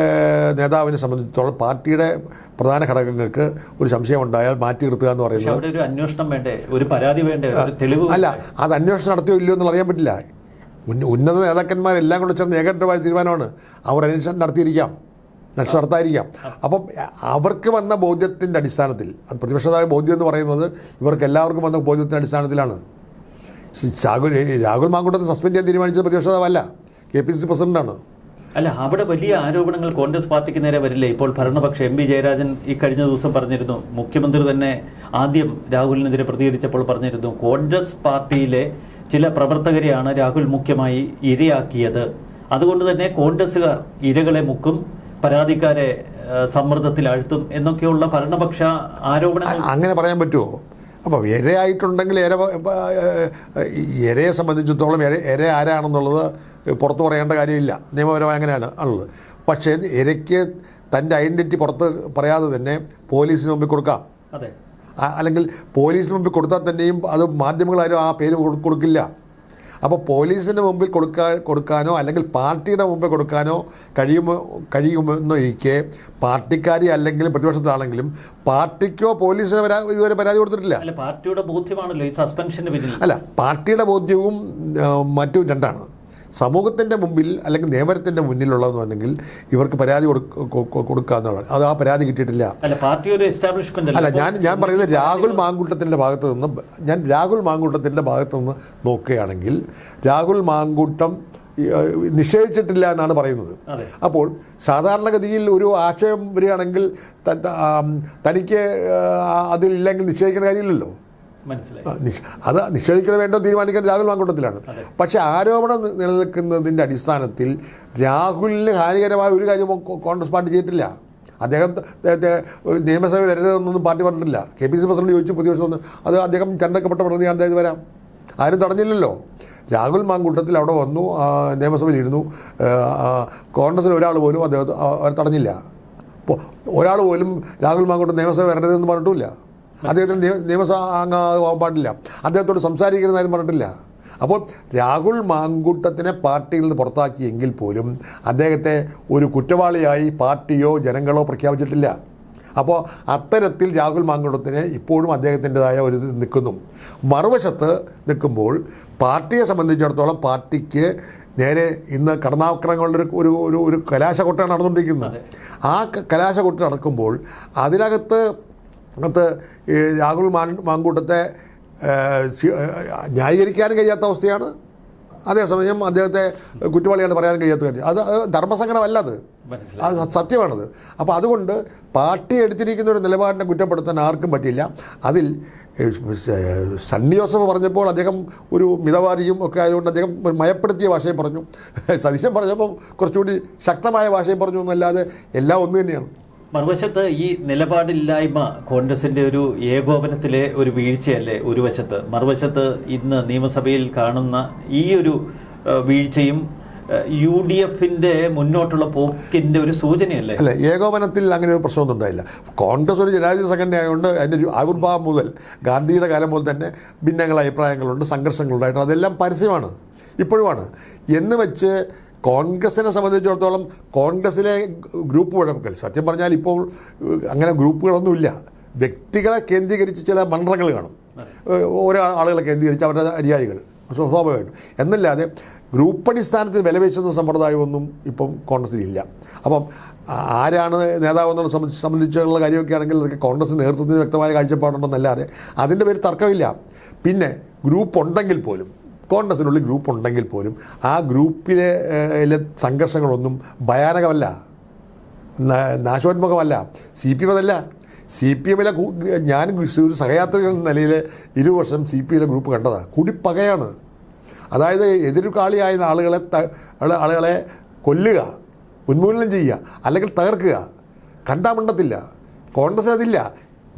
നേതാവിനെ സംബന്ധിച്ചിടത്തോളം പാർട്ടിയുടെ പ്രധാന ഘടകങ്ങൾക്ക് ഒരു സംശയം ഉണ്ടായാൽ മാറ്റി നിർത്തുക എന്ന് പറയുന്നത് ഒരു അന്വേഷണം വേണ്ടേ, ഒരു പരാതി വേണ്ടേ, ഒരു തെളിവ് അല്ല. അത് അന്വേഷണം നടത്തിയോ ഇല്ലയോ എന്ന് അറിയാൻ പറ്റില്ല. ഉന്നത നേതാക്കന്മാരെല്ലാം കൂടെ ചേർന്ന് ഏകണ്ഠമായ തീരുമാനമാണ്. അവർ അന്വേഷണം നടത്തിയിരിക്കാം, നടത്താതിരിക്കാം. അപ്പം അവർക്ക് വന്ന ബോധ്യത്തിൻ്റെ അടിസ്ഥാനത്തിൽ, അത് പ്രതിപക്ഷതായ ബോധ്യം എന്ന് പറയുന്നത് ഇവർക്ക് എല്ലാവർക്കും വന്ന ബോധ്യത്തിൻ്റെ അടിസ്ഥാനത്തിലാണ്. രാഹുൽ മാങ്കൂട്ടത്തെ സസ്പെൻഡ് ചെയ്യാൻ തീരുമാനിച്ചത് പ്രതിപക്ഷതാവല്ല, KPCC പ്രസിഡന്റാണ്. അല്ല, അവിടെ വലിയ ആരോപണങ്ങൾ കോൺഗ്രസ് പാർട്ടിക്ക് നേരെ വരില്ലേ? ഇപ്പോൾ ഭരണപക്ഷ MP ജയരാജൻ ഈ കഴിഞ്ഞ ദിവസം പറഞ്ഞിരുന്നു, മുഖ്യമന്ത്രി തന്നെ ആദ്യം രാഹുലിനെതിരെ പ്രതികരിച്ചപ്പോൾ പറഞ്ഞിരുന്നു, കോൺഗ്രസ് പാർട്ടിയിലെ ചില പ്രവർത്തകരെയാണ് രാഹുൽ മുഖ്യമായി ഇരയാക്കിയത്, അതുകൊണ്ട് തന്നെ കോൺഗ്രസുകാർ ഇരകളെ മുക്കും, പരാതിക്കാരെ സമ്മർദ്ദത്തിൽ ആഴ്ത്തും എന്നൊക്കെയുള്ള ഭരണപക്ഷ ആരോപണങ്ങൾ. അങ്ങനെ പറയാൻ പറ്റുമോ? അപ്പോൾ ഇരയായിട്ടുണ്ടെങ്കിൽ ഇരയെ സംബന്ധിച്ചിടത്തോളം ഇര ആരാണെന്നുള്ളത് പുറത്ത് പറയേണ്ട കാര്യമില്ല, നിയമപരമായി അങ്ങനെയാണ് ഉള്ളത്. പക്ഷേ ഇരയ്ക്ക് തൻ്റെ ഐഡൻറ്റിറ്റി പുറത്ത് പറയാതെ തന്നെ പോലീസിന് മുമ്പിൽ കൊടുക്കാം. അതെ, അല്ലെങ്കിൽ പോലീസിന് മുമ്പിൽ കൊടുത്താൽ തന്നെയും അത് മാധ്യമങ്ങളാരും ആ പേര് കൊടുക്കില്ല. അപ്പോൾ പോലീസിന് മുമ്പിൽ കൊടുക്കാനോ അല്ലെങ്കിൽ പാർട്ടിയുടെ മുമ്പിൽ കൊടുക്കാനോ കഴിയുമെന്നിരിക്കെ പാർട്ടിക്കാരി അല്ലെങ്കിൽ പ്രതിപക്ഷത്താണെങ്കിലും പാർട്ടിക്കോ പോലീസിനോ ഇതുവരെ പരാതി കൊടുത്തിട്ടില്ല. അല്ല, പാർട്ടിയുടെ ബോധ്യമാണല്ലോ ഈ സസ്പെൻഷന് പിന്നിൽ. അല്ല, പാർട്ടിയുടെ ബോധ്യവും മറ്റും രണ്ടാണ്. സമൂഹത്തിൻ്റെ മുമ്പിൽ അല്ലെങ്കിൽ നിയമത്തിൻ്റെ മുന്നിലുള്ളതെന്നുണ്ടെങ്കിൽ ഇവർക്ക് പരാതി കൊടുക്കുക എന്നുള്ളത്, അത് ആ പരാതി കിട്ടിയിട്ടില്ല. അല്ല, ഞാൻ പറയുന്നത് രാഹുൽ മാങ്കൂട്ടത്തിൻ്റെ ഭാഗത്തു നിന്ന് നോക്കുകയാണെങ്കിൽ രാഹുൽ മാങ്കൂട്ടം നിഷേധിച്ചിട്ടില്ല എന്നാണ് പറയുന്നത്. അപ്പോൾ സാധാരണഗതിയിൽ ഒരു ആശയം വരികയാണെങ്കിൽ തനിക്ക് അതിലില്ലെങ്കിൽ നിഷേധിക്കുന്ന കാര്യമില്ലല്ലോ. അത് നിഷേധിക്കണം വേണ്ടോ തീരുമാനിക്കാൻ രാഹുൽ മാങ്കൂട്ടത്തിലാണ്. പക്ഷേ ആരോപണം നിലനിൽക്കുന്നതിൻ്റെ അടിസ്ഥാനത്തിൽ രാഹുലിന് ഹാനികരമായ ഒരു കാര്യവും കോൺഗ്രസ് പാർട്ടി ചെയ്തിട്ടില്ല. അദ്ദേഹം നിയമസഭ വരരുതെന്നൊന്നും പാർട്ടി പറഞ്ഞിട്ടില്ല. KPCC പ്രസിഡന്റ് ചോദിച്ചു പുതിയ വർഷം അത് അദ്ദേഹം തിരഞ്ഞെടുക്കപ്പെട്ട പ്രതിനിധിയാണ്, അദ്ദേഹം വരാം, ആരും തടഞ്ഞില്ലല്ലോ. രാഹുൽ മാങ്കൂട്ടത്തിൽ അവിടെ വന്നു, നിയമസഭയിലിരുന്നു. കോൺഗ്രസിൽ ഒരാൾ പോലും അദ്ദേഹത്തെ അവർ തടഞ്ഞില്ല. അപ്പോൾ ഒരാൾ പോലും രാഹുൽ മാങ്കൂട്ടം നിയമസഭ വരരുതെന്ന് പറഞ്ഞിട്ടില്ല. അദ്ദേഹത്തിന് നിയമസഭ അംഗമാകാൻ പാടില്ല, അദ്ദേഹത്തോട് സംസാരിക്കുന്നതായും പറഞ്ഞിട്ടില്ല. അപ്പോൾ രാഹുൽ മാങ്കൂട്ടത്തിനെ പാർട്ടിയിൽ നിന്ന് പുറത്താക്കിയെങ്കിൽ പോലും അദ്ദേഹത്തെ ഒരു കുറ്റവാളിയായി പാർട്ടിയോ ജനങ്ങളോ പ്രഖ്യാപിച്ചിട്ടില്ല. അപ്പോൾ അത്തരത്തിൽ രാഹുൽ മാങ്കൂട്ടത്തിന് ഇപ്പോഴും അദ്ദേഹത്തിൻ്റെതായ ഒരു ഇത് നിൽക്കുന്നു. മറുവശത്ത് നിൽക്കുമ്പോൾ പാർട്ടിയെ സംബന്ധിച്ചിടത്തോളം പാർട്ടിക്ക് നേരെ ഇന്ന് കടന്നാക്രമണങ്ങളുടെ ഒരു കലാശക്കൊട്ടാണ് നടന്നുകൊണ്ടിരിക്കുന്നത്. ആ കലാശക്കൊട്ട് നടക്കുമ്പോൾ അതിനകത്ത് രാഹുൽ മാങ്കൂട്ടത്തെ ന്യായീകരിക്കാനും കഴിയാത്ത അവസ്ഥയാണ്. അതേസമയം അദ്ദേഹത്തെ കുറ്റവാളിയാണ് പറയാനും കഴിയാത്ത കാര്യം. അത് ധർമ്മസങ്കടമല്ല, അത് സത്യമാണത്. അപ്പോൾ അതുകൊണ്ട് പാർട്ടി എടുത്തിരിക്കുന്ന ഒരു നിലപാടിനെ കുറ്റപ്പെടുത്താൻ ആർക്കും പറ്റില്ല. അതിൽ സണ്ണി ജോസഫ് പറഞ്ഞപ്പോൾ അദ്ദേഹം ഒരു മിതവാദിയും ഒക്കെ ആയതുകൊണ്ട് അദ്ദേഹം മയപ്പെടുത്തിയ ഭാഷയിൽ പറഞ്ഞു. സതീശൻ പറഞ്ഞപ്പോൾ കുറച്ചുകൂടി ശക്തമായ ഭാഷയിൽ പറഞ്ഞു എന്നല്ലാതെ എല്ലാം ഒന്ന് തന്നെയാണ്. മറുവശത്ത് ഈ നിലപാടില്ലായ്മ കോൺഗ്രസിന്റെ ഒരു ഏകോപനത്തിലെ ഒരു വീഴ്ചയല്ലേ ഒരു വശത്ത്, മറുവശത്ത് ഇന്ന് നിയമസഭയിൽ കാണുന്ന ഈ ഒരു വീഴ്ചയും UDFന്റെ മുന്നോട്ടുള്ള പോക്കിന്റെ ഒരു സൂചനയല്ലേ? അല്ല, ഏകോപനത്തിൽ അങ്ങനെ ഒരു പ്രശ്നമൊന്നും ഉണ്ടായില്ല. കോൺഗ്രസ് ഒരു ജനാധിപത്യ സംഘടന ആയതുകൊണ്ട് അതിൻ്റെ ആവിർഭാവം മുതൽ ഗാന്ധിയുടെ കാലം മുതൽ തന്നെ ഭിന്നങ്ങളായ അഭിപ്രായങ്ങളുണ്ട്, സംഘർഷങ്ങളുണ്ടായിട്ട് അതെല്ലാം പരസ്യമാണ്, ഇപ്പോഴുമാണ്. എന്ന് വെച്ച് കോൺഗ്രസിനെ സംബന്ധിച്ചിടത്തോളം കോൺഗ്രസിലെ ഗ്രൂപ്പ് വഴക്കൽ സത്യം പറഞ്ഞാൽ ഇപ്പോൾ അങ്ങനെ ഗ്രൂപ്പുകളൊന്നുമില്ല. വ്യക്തികളെ കേന്ദ്രീകരിച്ച് ചില മന്ത്രങ്ങൾ കാണും, ഓരോ ആളുകളെ കേന്ദ്രീകരിച്ച് അവരുടെ അനുയായികൾ സ്വാഭാവികമായിട്ടും. എന്നല്ലാതെ ഗ്രൂപ്പ് അടിസ്ഥാനത്തിൽ വിലപേശുന്ന സമ്പ്രദായമൊന്നും ഇപ്പം കോൺഗ്രസിലില്ല. അപ്പം ആരാണ് നേതാവെന്നുള്ള സംബന്ധിച്ചുള്ള കാര്യമൊക്കെ ആണെങ്കിൽ അതൊക്കെ കോൺഗ്രസ് നേതൃത്വത്തിന് വ്യക്തമായ കാഴ്ചപ്പാടുണ്ടെന്നല്ലാതെ അതിൻ്റെ പേര് തർക്കമില്ല. പിന്നെ ഗ്രൂപ്പ് ഉണ്ടെങ്കിൽ പോലും, കോൺഗ്രസിനുള്ളിൽ ഗ്രൂപ്പ് ഉണ്ടെങ്കിൽ പോലും ആ ഗ്രൂപ്പിലെ സംഘർഷങ്ങളൊന്നും ഭയാനകമല്ല, നാശോന്മുഖമല്ല. CPM അതല്ല. CPMലെ ഞാൻ ഒരു സഹയാത്രികൻ എന്ന നിലയിൽ 20 വർഷം CPMലെ ഗ്രൂപ്പ് കണ്ടതാണ്. കുടിപ്പകയാണ്. അതായത് എതിർക്കാളിയായ ആളുകളെ കൊല്ലുക, ഉന്മൂലനം ചെയ്യുക, അല്ലെങ്കിൽ തകർക്കുക. കണ്ടാമണ്ടത്തില്ല. കോൺഗ്രസ് അതില്ല.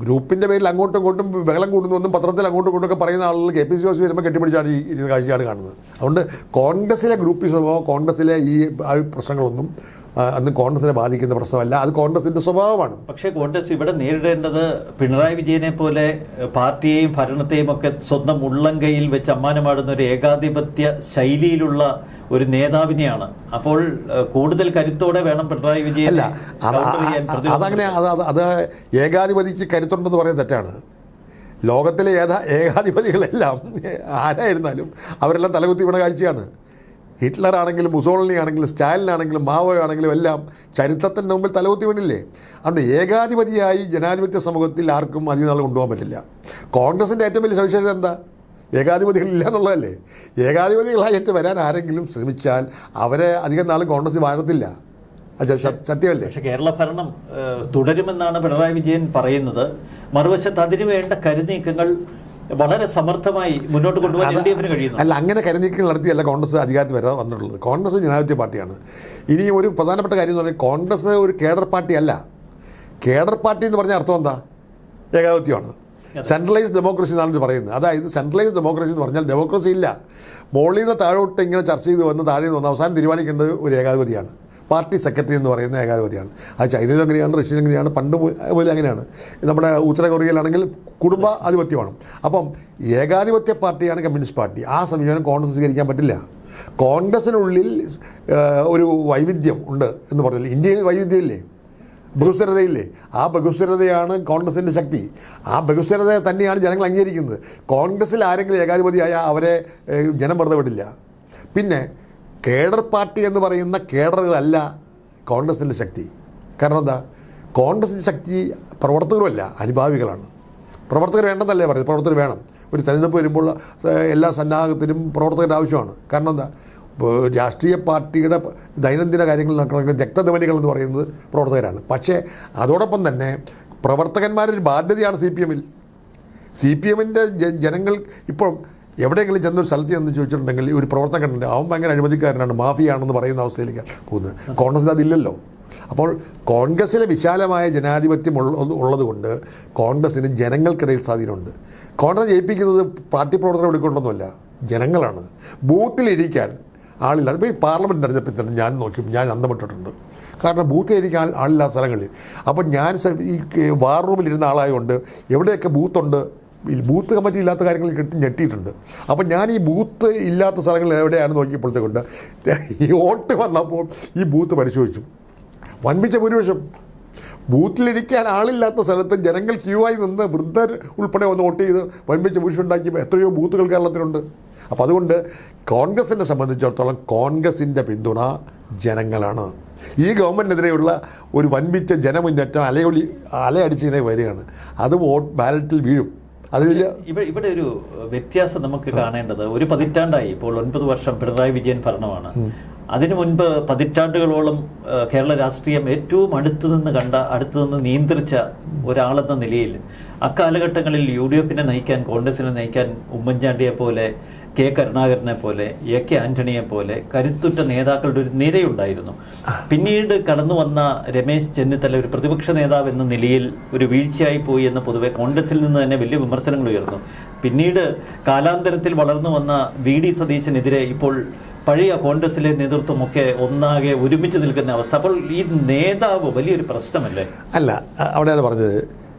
ഗ്രൂപ്പിൻ്റെ പേരിൽ അങ്ങോട്ടും ഇങ്ങോട്ടും ബഹളം കൂടുന്നുവെന്നും പത്രത്തിൽ അങ്ങോട്ടും ഇങ്ങോട്ടൊക്കെ പറയുന്ന ആളുകൾ KPCC ഓഫീസ് വരുമ്പോൾ കെട്ടിപ്പിടിച്ചാണ് ഈ കാഴ്ചയാണ് കാണുന്നത്. അതുകൊണ്ട് കോൺഗ്രസിലെ ഗ്രൂപ്പിസമോ കോൺഗ്രസിലെ ഈ പ്രശ്നങ്ങളൊന്നും അന്ന് കോൺഗ്രസിനെ ബാധിക്കുന്ന പ്രശ്നമല്ല, അത് കോൺഗ്രസിൻ്റെ സ്വഭാവമാണ്. പക്ഷേ കോൺഗ്രസ് ഇവിടെ നേരിടേണ്ടത് പിണറായി വിജയനെ പോലെ പാർട്ടിയെയും ഭരണത്തെയും ഒക്കെ സ്വന്തം ഉള്ളംകൈയിൽ വെച്ച് അമ്മാനമാടുന്ന ഒരു ഏകാധിപത്യ ശൈലിയിലുള്ള ഒരു നേതാവിനെയാണ്. അപ്പോൾ കൂടുതൽ കരുത്തോടെ വേണം പിണറായി വിജയൻ. അല്ല, അതങ്ങനെ അത് ഏകാധിപതിക്ക് കരുത്തുണ്ടെന്ന് പറയുന്നത് തെറ്റാണ്. ലോകത്തിലെ ഏകാധിപതികളെല്ലാം ആരായിരുന്നാലും അവരെല്ലാം തലകുത്തി വീണ കാഴ്ചയാണ്. ഹിറ്റ്ലർ ആണെങ്കിലും മുസോളിനി ആണെങ്കിലും സ്റ്റാലിനാണെങ്കിലും മാവോ ആണെങ്കിലും എല്ലാം ചരിത്രത്തിൻ്റെ മുമ്പിൽ തലകുത്തി വീണില്ലേ. അതുകൊണ്ട് ഏകാധിപതിയായി ജനാധിപത്യ സമൂഹത്തിൽ ആർക്കും അധികം നാൾ കൊണ്ടുപോകാൻ പറ്റില്ല. കോൺഗ്രസിൻ്റെ ഏറ്റവും വലിയ സവിശേഷത എന്താ? ഏകാധിപതികളില്ല എന്നുള്ളതല്ലേ. ഏകാധിപതികളായിട്ട് വരാൻ ആരെങ്കിലും ശ്രമിച്ചാൽ അവരെ അധികം നാളും കോൺഗ്രസ് വാഴത്തില്ല. സത്യമല്ലേ? പക്ഷേ കേരള ഭരണം തുടരുമെന്നാണ് പിണറായി വിജയൻ പറയുന്നത്. മറുവശത്ത് അതിനുവേണ്ട കരുനീക്കങ്ങൾ വളരെ സമർത്ഥമായി മുന്നോട്ട് കൊണ്ടുപോകാൻ LDFന് കഴിയുന്നു. അല്ല, അങ്ങനെ കരുനീക്കങ്ങൾ നടത്തിയല്ല കോൺഗ്രസ് അധികാരത്തിൽ വരാൻ വന്നിട്ടുള്ളത്. കോൺഗ്രസ് ജനാധിപത്യ പാർട്ടിയാണ്. ഇനി ഒരു പ്രധാനപ്പെട്ട കാര്യം എന്ന് പറഞ്ഞാൽ കോൺഗ്രസ് ഒരു കേഡർ പാർട്ടി അല്ല. കേഡർ പാർട്ടി എന്ന് പറഞ്ഞാൽ അർത്ഥം എന്താ? ഏകാധിപത്യമാണ്. സെൻട്രലൈസ്ഡ് ഡെമോക്രസി എന്നാണ് ഇത് പറയുന്നത്. അതായത് സെൻട്രലൈസ്ഡ് ഡെമോക്രസി എന്ന് പറഞ്ഞാൽ ഡെമോക്രസി ഇല്ല. മുകളിൽ നിന്ന് താഴോട്ട് ഇങ്ങനെ ചർച്ച ചെയ്ത് വന്ന് താഴെ നിന്ന് വന്ന് അവസാനം തീരുമാനിക്കേണ്ടത് ഒരു ഏകാധിപതിയാണ്. പാർട്ടി സെക്രട്ടറി എന്ന് പറയുന്ന ഏകാധിപതിയാണ്. അത് ചൈനയിലും അങ്ങനെയാണ്, റഷ്യയിലും അങ്ങനെയാണ്, പണ്ട് മുതൽ അങ്ങനെയാണ്. നമ്മുടെ ഉത്തര കൊറിയയിലാണെങ്കിൽ കുടുംബ ആധിപത്യമാണ്. അപ്പം ഏകാധിപത്യ പാർട്ടിയാണ് കമ്മ്യൂണിസ്റ്റ് പാർട്ടി. ആ സമീപനം കോൺഗ്രസ് സ്വീകരിക്കാൻ പറ്റില്ല. കോൺഗ്രസിനുള്ളിൽ ഒരു വൈവിധ്യം ഉണ്ട് എന്ന് പറഞ്ഞാൽ ഇന്ത്യയിൽ വൈവിധ്യമില്ലേ, ബഹുസ്വരതയില്ലേ? ആ ബഹുസ്വരതയാണ് കോൺഗ്രസിൻ്റെ ശക്തി. ആ ബഹുസ്വരത തന്നെയാണ് ജനങ്ങൾ അംഗീകരിക്കുന്നത്. കോൺഗ്രസ്സിൽ ആരെങ്കിലും ഏകാധിപതിയായ അവരെ ജനം വെറുതെ വിടില്ല. പിന്നെ കേഡർ പാർട്ടി എന്ന് പറയുന്ന കേഡറുകളല്ല കോൺഗ്രസിൻ്റെ ശക്തി. കാരണം എന്താ? കോൺഗ്രസിൻ്റെ ശക്തി പ്രവർത്തകരുമല്ല, അനുഭാവികളാണ്. പ്രവർത്തകർ വേണ്ടെന്നല്ലേ പറയുന്നത്? പ്രവർത്തകർ വേണം. ഒരു തെരഞ്ഞെടുപ്പ് വരുമ്പോൾ എല്ലാ സന്നാഹത്തിനും പ്രവർത്തകരുടെ ആവശ്യമാണ്. കാരണം എന്താ? രാഷ്ട്രീയ പാർട്ടിയുടെ ദൈനംദിന കാര്യങ്ങൾ നടക്കണമെങ്കിൽ രക്തധമനികൾ എന്ന് പറയുന്നത് പ്രവർത്തകരാണ്. പക്ഷേ അതോടൊപ്പം തന്നെ പ്രവർത്തകന്മാരൊരു ബാധ്യതയാണ് CPMൻ്റെ ജനങ്ങൾ. ഇപ്പോൾ എവിടെയെങ്കിലും ചെന്നൊരു സ്ഥലത്ത് ചെന്ന് ചോദിച്ചിട്ടുണ്ടെങ്കിൽ ഒരു പ്രവർത്തകനുണ്ട്, അവൻ ഭയങ്കര അഴിമതിക്കാരനാണ്, മാഫിയാണെന്ന് പറയുന്ന അവസ്ഥയിലേക്ക് പോകുന്നത്. കോൺഗ്രസിൽ അതില്ലല്ലോ. അപ്പോൾ കോൺഗ്രസ്സിലെ വിശാലമായ ജനാധിപത്യം ഉള്ളതുകൊണ്ട് കോൺഗ്രസ്സിന് ജനങ്ങൾക്കിടയിൽ സ്വാധീനമുണ്ട്. കോൺഗ്രസ് ജയിപ്പിക്കുന്നത് പാർട്ടി പ്രവർത്തകരെ എടുക്കൊണ്ടൊന്നുമല്ല, ജനങ്ങളാണ്. ബൂത്തിലിരിക്കാൻ ആളില്ല. അതിപ്പോൾ ഈ പാർലമെൻറ്റ് തെരഞ്ഞെടുപ്പിൽ തന്നെ ഞാൻ അന്തമിട്ടിട്ടുണ്ട്. കാരണം ബൂത്ത് ഇരിക്കാൻ ആളില്ലാത്ത സ്ഥലങ്ങളിൽ. അപ്പോൾ ഞാൻ ഈ വാർ റൂമിലിരുന്ന ആളായതുകൊണ്ട് എവിടെയൊക്കെ ബൂത്തുണ്ട്, ബൂത്ത് കമ്മിറ്റി ഇല്ലാത്ത കാര്യങ്ങൾ ഞെട്ടിയിട്ടുണ്ട്. അപ്പം ഞാൻ ഈ ബൂത്ത് ഇല്ലാത്ത സ്ഥലങ്ങൾ എവിടെയാണ് നോക്കിയപ്പോഴത്തേക്കൊണ്ട് ഈ വോട്ട് വന്നപ്പോൾ ഈ ബൂത്ത് പരിശോധിച്ചു. വൻപിച്ച ഭൂരിപക്ഷം ബൂത്തിലിരിക്കാൻ ആളില്ലാത്ത സ്ഥലത്ത് ജനങ്ങൾ ക്യൂ ആയി നിന്ന് വൃദ്ധർ ഉൾപ്പെടെ വന്ന് വോട്ട് ചെയ്ത് വൻപിച്ച ഭൂരിപക്ഷം ഉണ്ടാക്കിയപ്പോൾ എത്രയോ ബൂത്തുകൾ കേരളത്തിലുണ്ട്. അപ്പോൾ അതുകൊണ്ട് കോൺഗ്രസിനെ സംബന്ധിച്ചിടത്തോളം കോൺഗ്രസിൻ്റെ പിന്തുണ ജനങ്ങളാണ്. ഈ ഗവൺമെൻറ്റിനെതിരെയുള്ള ഒരു വൻപിച്ച ജനമുന്നേറ്റം അലയടിച്ചിങ്ങനെ വരികയാണ്. അത് ബാലറ്റിൽ വീഴും. അത് വലിയ ഇവിടെ ഒരു വ്യത്യാസം നമുക്ക് കാണേണ്ടത്, ഒരു പതിറ്റാണ്ടായി ഇപ്പോൾ 9 വർഷം പിണറായി വിജയൻ ഭരണമാണ്. അതിനു മുൻപ് പതിറ്റാണ്ടുകളോളം കേരള രാഷ്ട്രീയം ഏറ്റവും അടുത്തു നിന്ന് നിയന്ത്രിച്ച ഒരാളെന്ന നിലയിൽ അക്കാലഘട്ടങ്ങളിൽ UDF നയിക്കാൻ, കോൺഗ്രസിനെ നയിക്കാൻ ഉമ്മൻചാണ്ടിയെ പോലെ, കെ കരുണാകരനെ പോലെ, AK ആന്റണിയെ പോലെ കരുത്തുറ്റ നേതാക്കളുടെ ഒരു നിരയുണ്ടായിരുന്നു. പിന്നീട് കടന്നു വന്ന രമേശ് ചെന്നിത്തല ഒരു പ്രതിപക്ഷ നേതാവ് എന്ന നിലയിൽ ഒരു വീഴ്ചയായി പോയി എന്ന് പൊതുവെ കോൺഗ്രസിൽ നിന്ന് തന്നെ വലിയ വിമർശനങ്ങൾ ഉയർന്നു. പിന്നീട് കാലാന്തരത്തിൽ വളർന്നു വന്ന VD സതീശനെതിരെ ഇപ്പോൾ പഴയ കോൺഗ്രസിലെ നേതൃത്വമൊക്കെ ഒന്നാകെ ഒരുമിച്ച് നിൽക്കുന്ന അവസ്ഥ. അപ്പോൾ ഈ നേതാവ് വലിയൊരു പ്രശ്നമല്ലേ? അല്ല, അവിടെയാണ് പറഞ്ഞത്,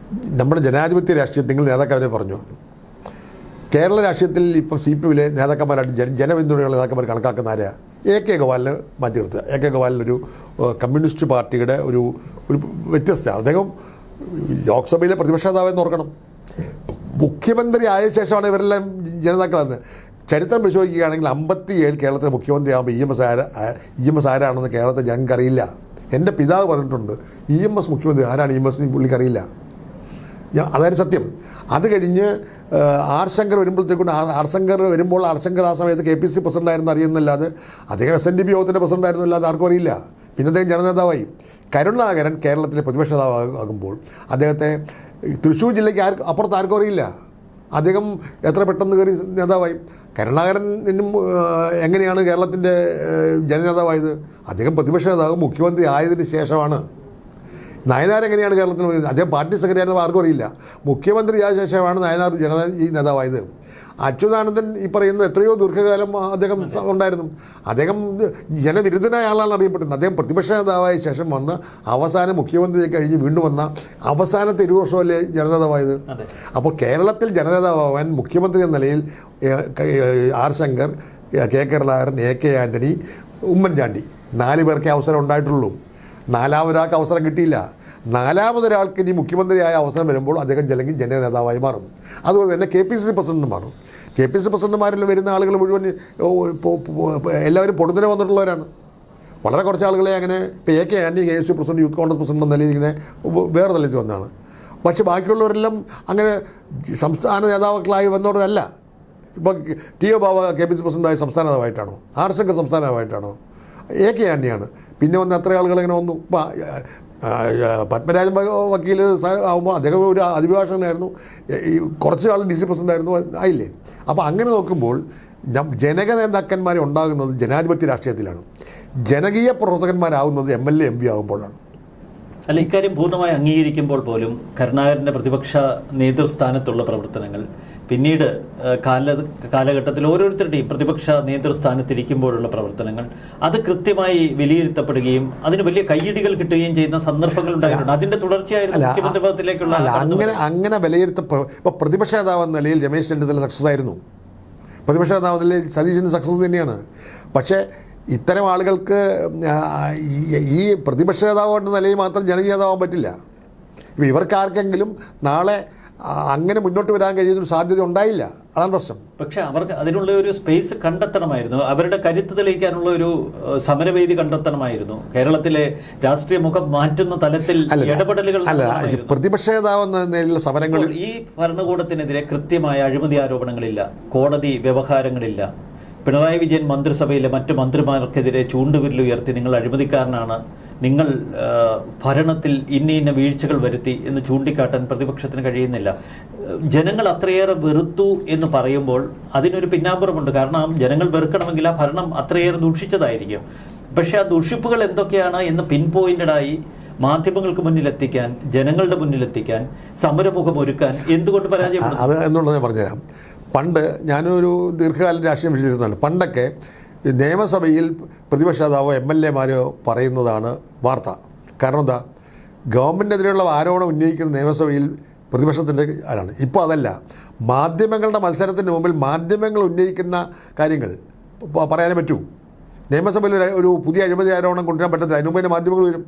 നമ്മുടെ ജനാധിപത്യ രാഷ്ട്രീയത്തിൽ നിങ്ങൾ നേതാക്കന്മാരെ പറഞ്ഞു. കേരള രാഷ്ട്രീയത്തിൽ ഇപ്പം CPIലെ നേതാക്കന്മാരായിട്ട് ജനപിന്തുണയുള്ള നേതാക്കന്മാർ കണക്കാക്കുന്ന ആരെയാണ്? AK ഗോപാലിനെ മാറ്റി നിർത്തുക. AK ഗോപാലിനൊരു കമ്മ്യൂണിസ്റ്റ് പാർട്ടിയുടെ ഒരു വ്യത്യസ്തമാണ്. അദ്ദേഹം ലോക്സഭയിലെ പ്രതിപക്ഷ നേതാവെന്ന് ഓർക്കണം. മുഖ്യമന്ത്രി ആയ ശേഷമാണ് ഇവരെല്ലാം ജനതാക്കളെന്ന്. ചരിത്രം പരിശോധിക്കുകയാണെങ്കിൽ 57 കേരളത്തിലെ മുഖ്യമന്ത്രിയാകുമ്പോൾ EMS ആരാണെന്ന് കേരളത്തിൽ ഞങ്ങൾക്കറിയില്ല. എൻ്റെ പിതാവ് പറഞ്ഞിട്ടുണ്ട്, EMS മുഖ്യമന്ത്രി ആരാണ് EMS പുള്ളിക്കറിയില്ല. അതായത് സത്യം. അത് കഴിഞ്ഞ് R ശങ്കർ വരുമ്പോഴത്തേക്കൊണ്ട് R ശങ്കർ ആ സമയത്ത് KPCC പ്രസിഡൻ്റായിരുന്നു അറിയുന്നല്ലാതെ അദ്ദേഹം SNDP യോഗത്തിൻ്റെ പ്രസിഡൻ്റായിരുന്നല്ലാതെ ആർക്കും അറിയില്ല. പിന്നെ അദ്ദേഹം ജനനേതാവായി. കരുണാകരൻ കേരളത്തിലെ പ്രതിപക്ഷ നേതാവാകുമ്പോൾ അദ്ദേഹത്തെ തൃശ്ശൂർ ജില്ലയ്ക്ക് അപ്പുറത്ത് ആർക്കും അറിയില്ല. അദ്ദേഹം എത്ര പെട്ടെന്ന് കയറി നേതാവായി. കരുണാകരനും എങ്ങനെയാണ് കേരളത്തിൻ്റെ ജനനേതാവായത്? അദ്ദേഹം പ്രതിപക്ഷ നേതാവ് മുഖ്യമന്ത്രി ആയതിന് ശേഷമാണ്. നയനാർ എങ്ങനെയാണ് കേരളത്തിൽ? അദ്ദേഹം പാർട്ടി സെക്രട്ടറി ആയിരുന്നത് ആർക്കും അറിയില്ല. മുഖ്യമന്ത്രിയായ ശേഷമാണ് നയനാർ ഈ നേതാവായത്. അച്യുതാനന്ദൻ ഈ പറയുന്നത് എത്രയോ ദീർഘകാലം അദ്ദേഹം ഉണ്ടായിരുന്നു. അദ്ദേഹം ജനവിരുദ്ധനായ ആളാണ് അറിയപ്പെടുന്നത്. അദ്ദേഹം പ്രതിപക്ഷ നേതാവായ ശേഷം വന്ന് അവസാനം മുഖ്യമന്ത്രി കഴിഞ്ഞ് വീണ്ടും വന്ന അവസാനത്തെ 20 വർഷമല്ലേ ജനനേതാവായത്. അപ്പോൾ കേരളത്തിൽ ജനനേതാവാൻ മുഖ്യമന്ത്രി എന്ന നിലയിൽ R Shankar, K Karunakaran, AK Antony, Oommen Chandy 4 പേർക്കേ അവസരം ഉണ്ടായിട്ടുള്ളൂ. 4ാമതൊരാൾക്ക് അവസരം കിട്ടിയില്ല. 4ാമതൊരാൾക്ക് ഇനി മുഖ്യമന്ത്രിയായ അവസരം വരുമ്പോൾ അദ്ദേഹം ജനനേതാവായി മാറും. അതുപോലെ തന്നെ KPCC പ്രസിഡന്റ് മാറും. KPCC പ്രസിഡന്റുമാരിൽ വരുന്ന ആളുകൾ മുഴുവൻ എല്ലാവരും പൊടുന്നതിനെ വന്നിട്ടുള്ളവരാണ്. വളരെ കുറച്ച് ആളുകളെ അങ്ങനെ ഇപ്പോൾ AK Antony KSU president, youth Congress president എന്ന നിലയിൽ ഇങ്ങനെ വേറെ തലത്തിൽ വന്നതാണ്. പക്ഷേ ബാക്കിയുള്ളവരെല്ലാം അങ്ങനെ സംസ്ഥാന നേതാക്കളായി വന്നവരല്ല. ഇപ്പോൾ TO ബാബ KPCC പ്രസിഡന്റായ സംസ്ഥാന നേതാവായിട്ടാണോ? R ശങ്കർ സംസ്ഥാന നേതാവായിട്ടാണോ? AK ആന്റണിയാണ്. പിന്നെ വന്ന അത്ര ആളുകൾ എങ്ങനെ വന്നു? പത്മരാജൻ വക്കീൽ ആകുമ്പോൾ അദ്ദേഹം ഒരു അഭിഭാഷകനായിരുന്നു. ഈ കുറച്ച് ആൾ DC പ്രസിഡൻ്റായിരുന്നു, ആയില്ലേ? അപ്പോൾ അങ്ങനെ നോക്കുമ്പോൾ ജനക നേതാക്കന്മാർ ഉണ്ടാകുന്നത് ജനാധിപത്യ രാഷ്ട്രീയത്തിലാണ്. ജനകീയ പ്രവർത്തകന്മാരാകുന്നത് MLA MP ആകുമ്പോഴാണ്. അല്ല, ഇക്കാര്യം പൂർണ്ണമായി അംഗീകരിക്കുമ്പോൾ പോലും കരുണാകരൻ്റെ പ്രതിപക്ഷ നേതൃസ്ഥാനത്തുള്ള പ്രവർത്തനങ്ങൾ പിന്നീട് കാലഘട്ടത്തിൽ ഓരോരുത്തരുടെയും പ്രതിപക്ഷ നേതൃസ്ഥാനത്തിരിക്കുമ്പോഴുള്ള പ്രവർത്തനങ്ങൾ അത് കൃത്യമായി വിലയിരുത്തപ്പെടുകയും അതിന് വലിയ കയ്യടികൾ കിട്ടുകയും ചെയ്യുന്ന സന്ദർഭങ്ങൾ ഉണ്ടായിട്ടുണ്ട്. അതിന്റെ തുടർച്ചയായിരുന്നു മുഖ്യമന്ത്രി പദത്തിലേക്കുള്ള അങ്ങനെ ഇപ്പോൾ പ്രതിപക്ഷ നേതാവ് എന്ന നിലയിൽ രമേശ് ചെന്നിത്തല സക്സസ് ആയിരുന്നു. പ്രതിപക്ഷ നേതാവ് എന്ന നിലയിൽ സതീശന് സക്സസ് തന്നെയാണ്. പക്ഷേ ഇത്തരം ആളുകൾക്ക് ഈ പ്രതിപക്ഷ നേതാവ് എന്ന നിലയിൽ മാത്രം ജനകീയ നേതാവാൻ പറ്റില്ല. ഇപ്പോൾ ഇവർക്കാർക്കെങ്കിലും നാളെ അങ്ങനെ മുന്നോട്ട് വരാൻ കഴിയുന്നൊരു സാധ്യത ഉണ്ടായില്ല. അതാണ് പ്രശ്നം. പക്ഷെ അവർക്ക് അതിനുള്ള ഒരു സ്പേസ് കണ്ടെത്തണമായിരുന്നു. അവരുടെ കരുത്ത് തെളിയിക്കാനുള്ള ഒരു സമരവേദി കണ്ടെത്തണമായിരുന്നു. കേരളത്തിലെ രാഷ്ട്രീയ മുഖം മാറ്റുന്ന തലത്തിൽ ഇടപെടലുകൾ പ്രതിപക്ഷ നേതാവ് എന്ന നിലയിലുള്ള സമരങ്ങൾ. ഈ ഭരണകൂടത്തിനെതിരെ കൃത്യമായ അഴിമതി ആരോപണങ്ങളില്ല, കോടതി വ്യവഹാരങ്ങളില്ല. പിണറായി വിജയൻ മന്ത്രിസഭയിലെ മറ്റു മന്ത്രിമാർക്കെതിരെ ചൂണ്ടുവിരലുയർത്തി നിങ്ങൾ അഴിമതിക്കാരനാണ്, നിങ്ങൾ ഭരണത്തിൽ ഇന്ന വീഴ്ചകൾ വരുത്തി എന്ന് ചൂണ്ടിക്കാട്ടാൻ പ്രതിപക്ഷത്തിന് കഴിയുന്നില്ല. ജനങ്ങൾ അത്രയേറെ വെറുത്തു എന്ന് പറയുമ്പോൾ അതിനൊരു പിന്നാമ്പുറമുണ്ട്. കാരണം ജനങ്ങൾ വെറുക്കണമെങ്കിൽ ആ ഭരണം അത്രയേറെ ദൂഷിച്ചതായിരിക്കും. പക്ഷെ ആ ദൂഷിപ്പുകൾ എന്തൊക്കെയാണ് എന്ന് പിൻ പോയിന്റഡായി മാധ്യമങ്ങൾക്ക് മുന്നിലെത്തിക്കാൻ, ജനങ്ങളുടെ മുന്നിലെത്തിക്കാൻ, സമരമുഖം ഒരുക്കാൻ എന്തുകൊണ്ട് പരാജയപ്പെടുന്നു? അത് എന്നുള്ളത് ഞാൻ പറഞ്ഞുതരാം. പണ്ട് ഞാനൊരു ദീർഘകാലം രാഷ്ട്രീയം വിശ്വസിക്കുന്നതാണ്. പണ്ടൊക്കെ നിയമസഭയിൽ പ്രതിപക്ഷ നേതാവോ MLA-മാരോ പറയുന്നതാണ് വാർത്ത. കാരണം എന്താ, ഗവൺമെൻറ്റിനെതിരെയുള്ള ആരോപണം ഉന്നയിക്കുന്ന നിയമസഭയിൽ പ്രതിപക്ഷത്തിൻ്റെ ആരാണ്. ഇപ്പോൾ അതല്ല, മാധ്യമങ്ങളുടെ മത്സരത്തിന് മുമ്പിൽ മാധ്യമങ്ങൾ ഉന്നയിക്കുന്ന കാര്യങ്ങൾ പറയാനേ പറ്റൂ. നിയമസഭയിൽ ഒരു പുതിയ അഴിമതി ആരോപണം കൊണ്ടുവരാൻ പറ്റത്തില്ല, അതിന് മുമ്പ് തന്നെ മാധ്യമങ്ങൾ വരും.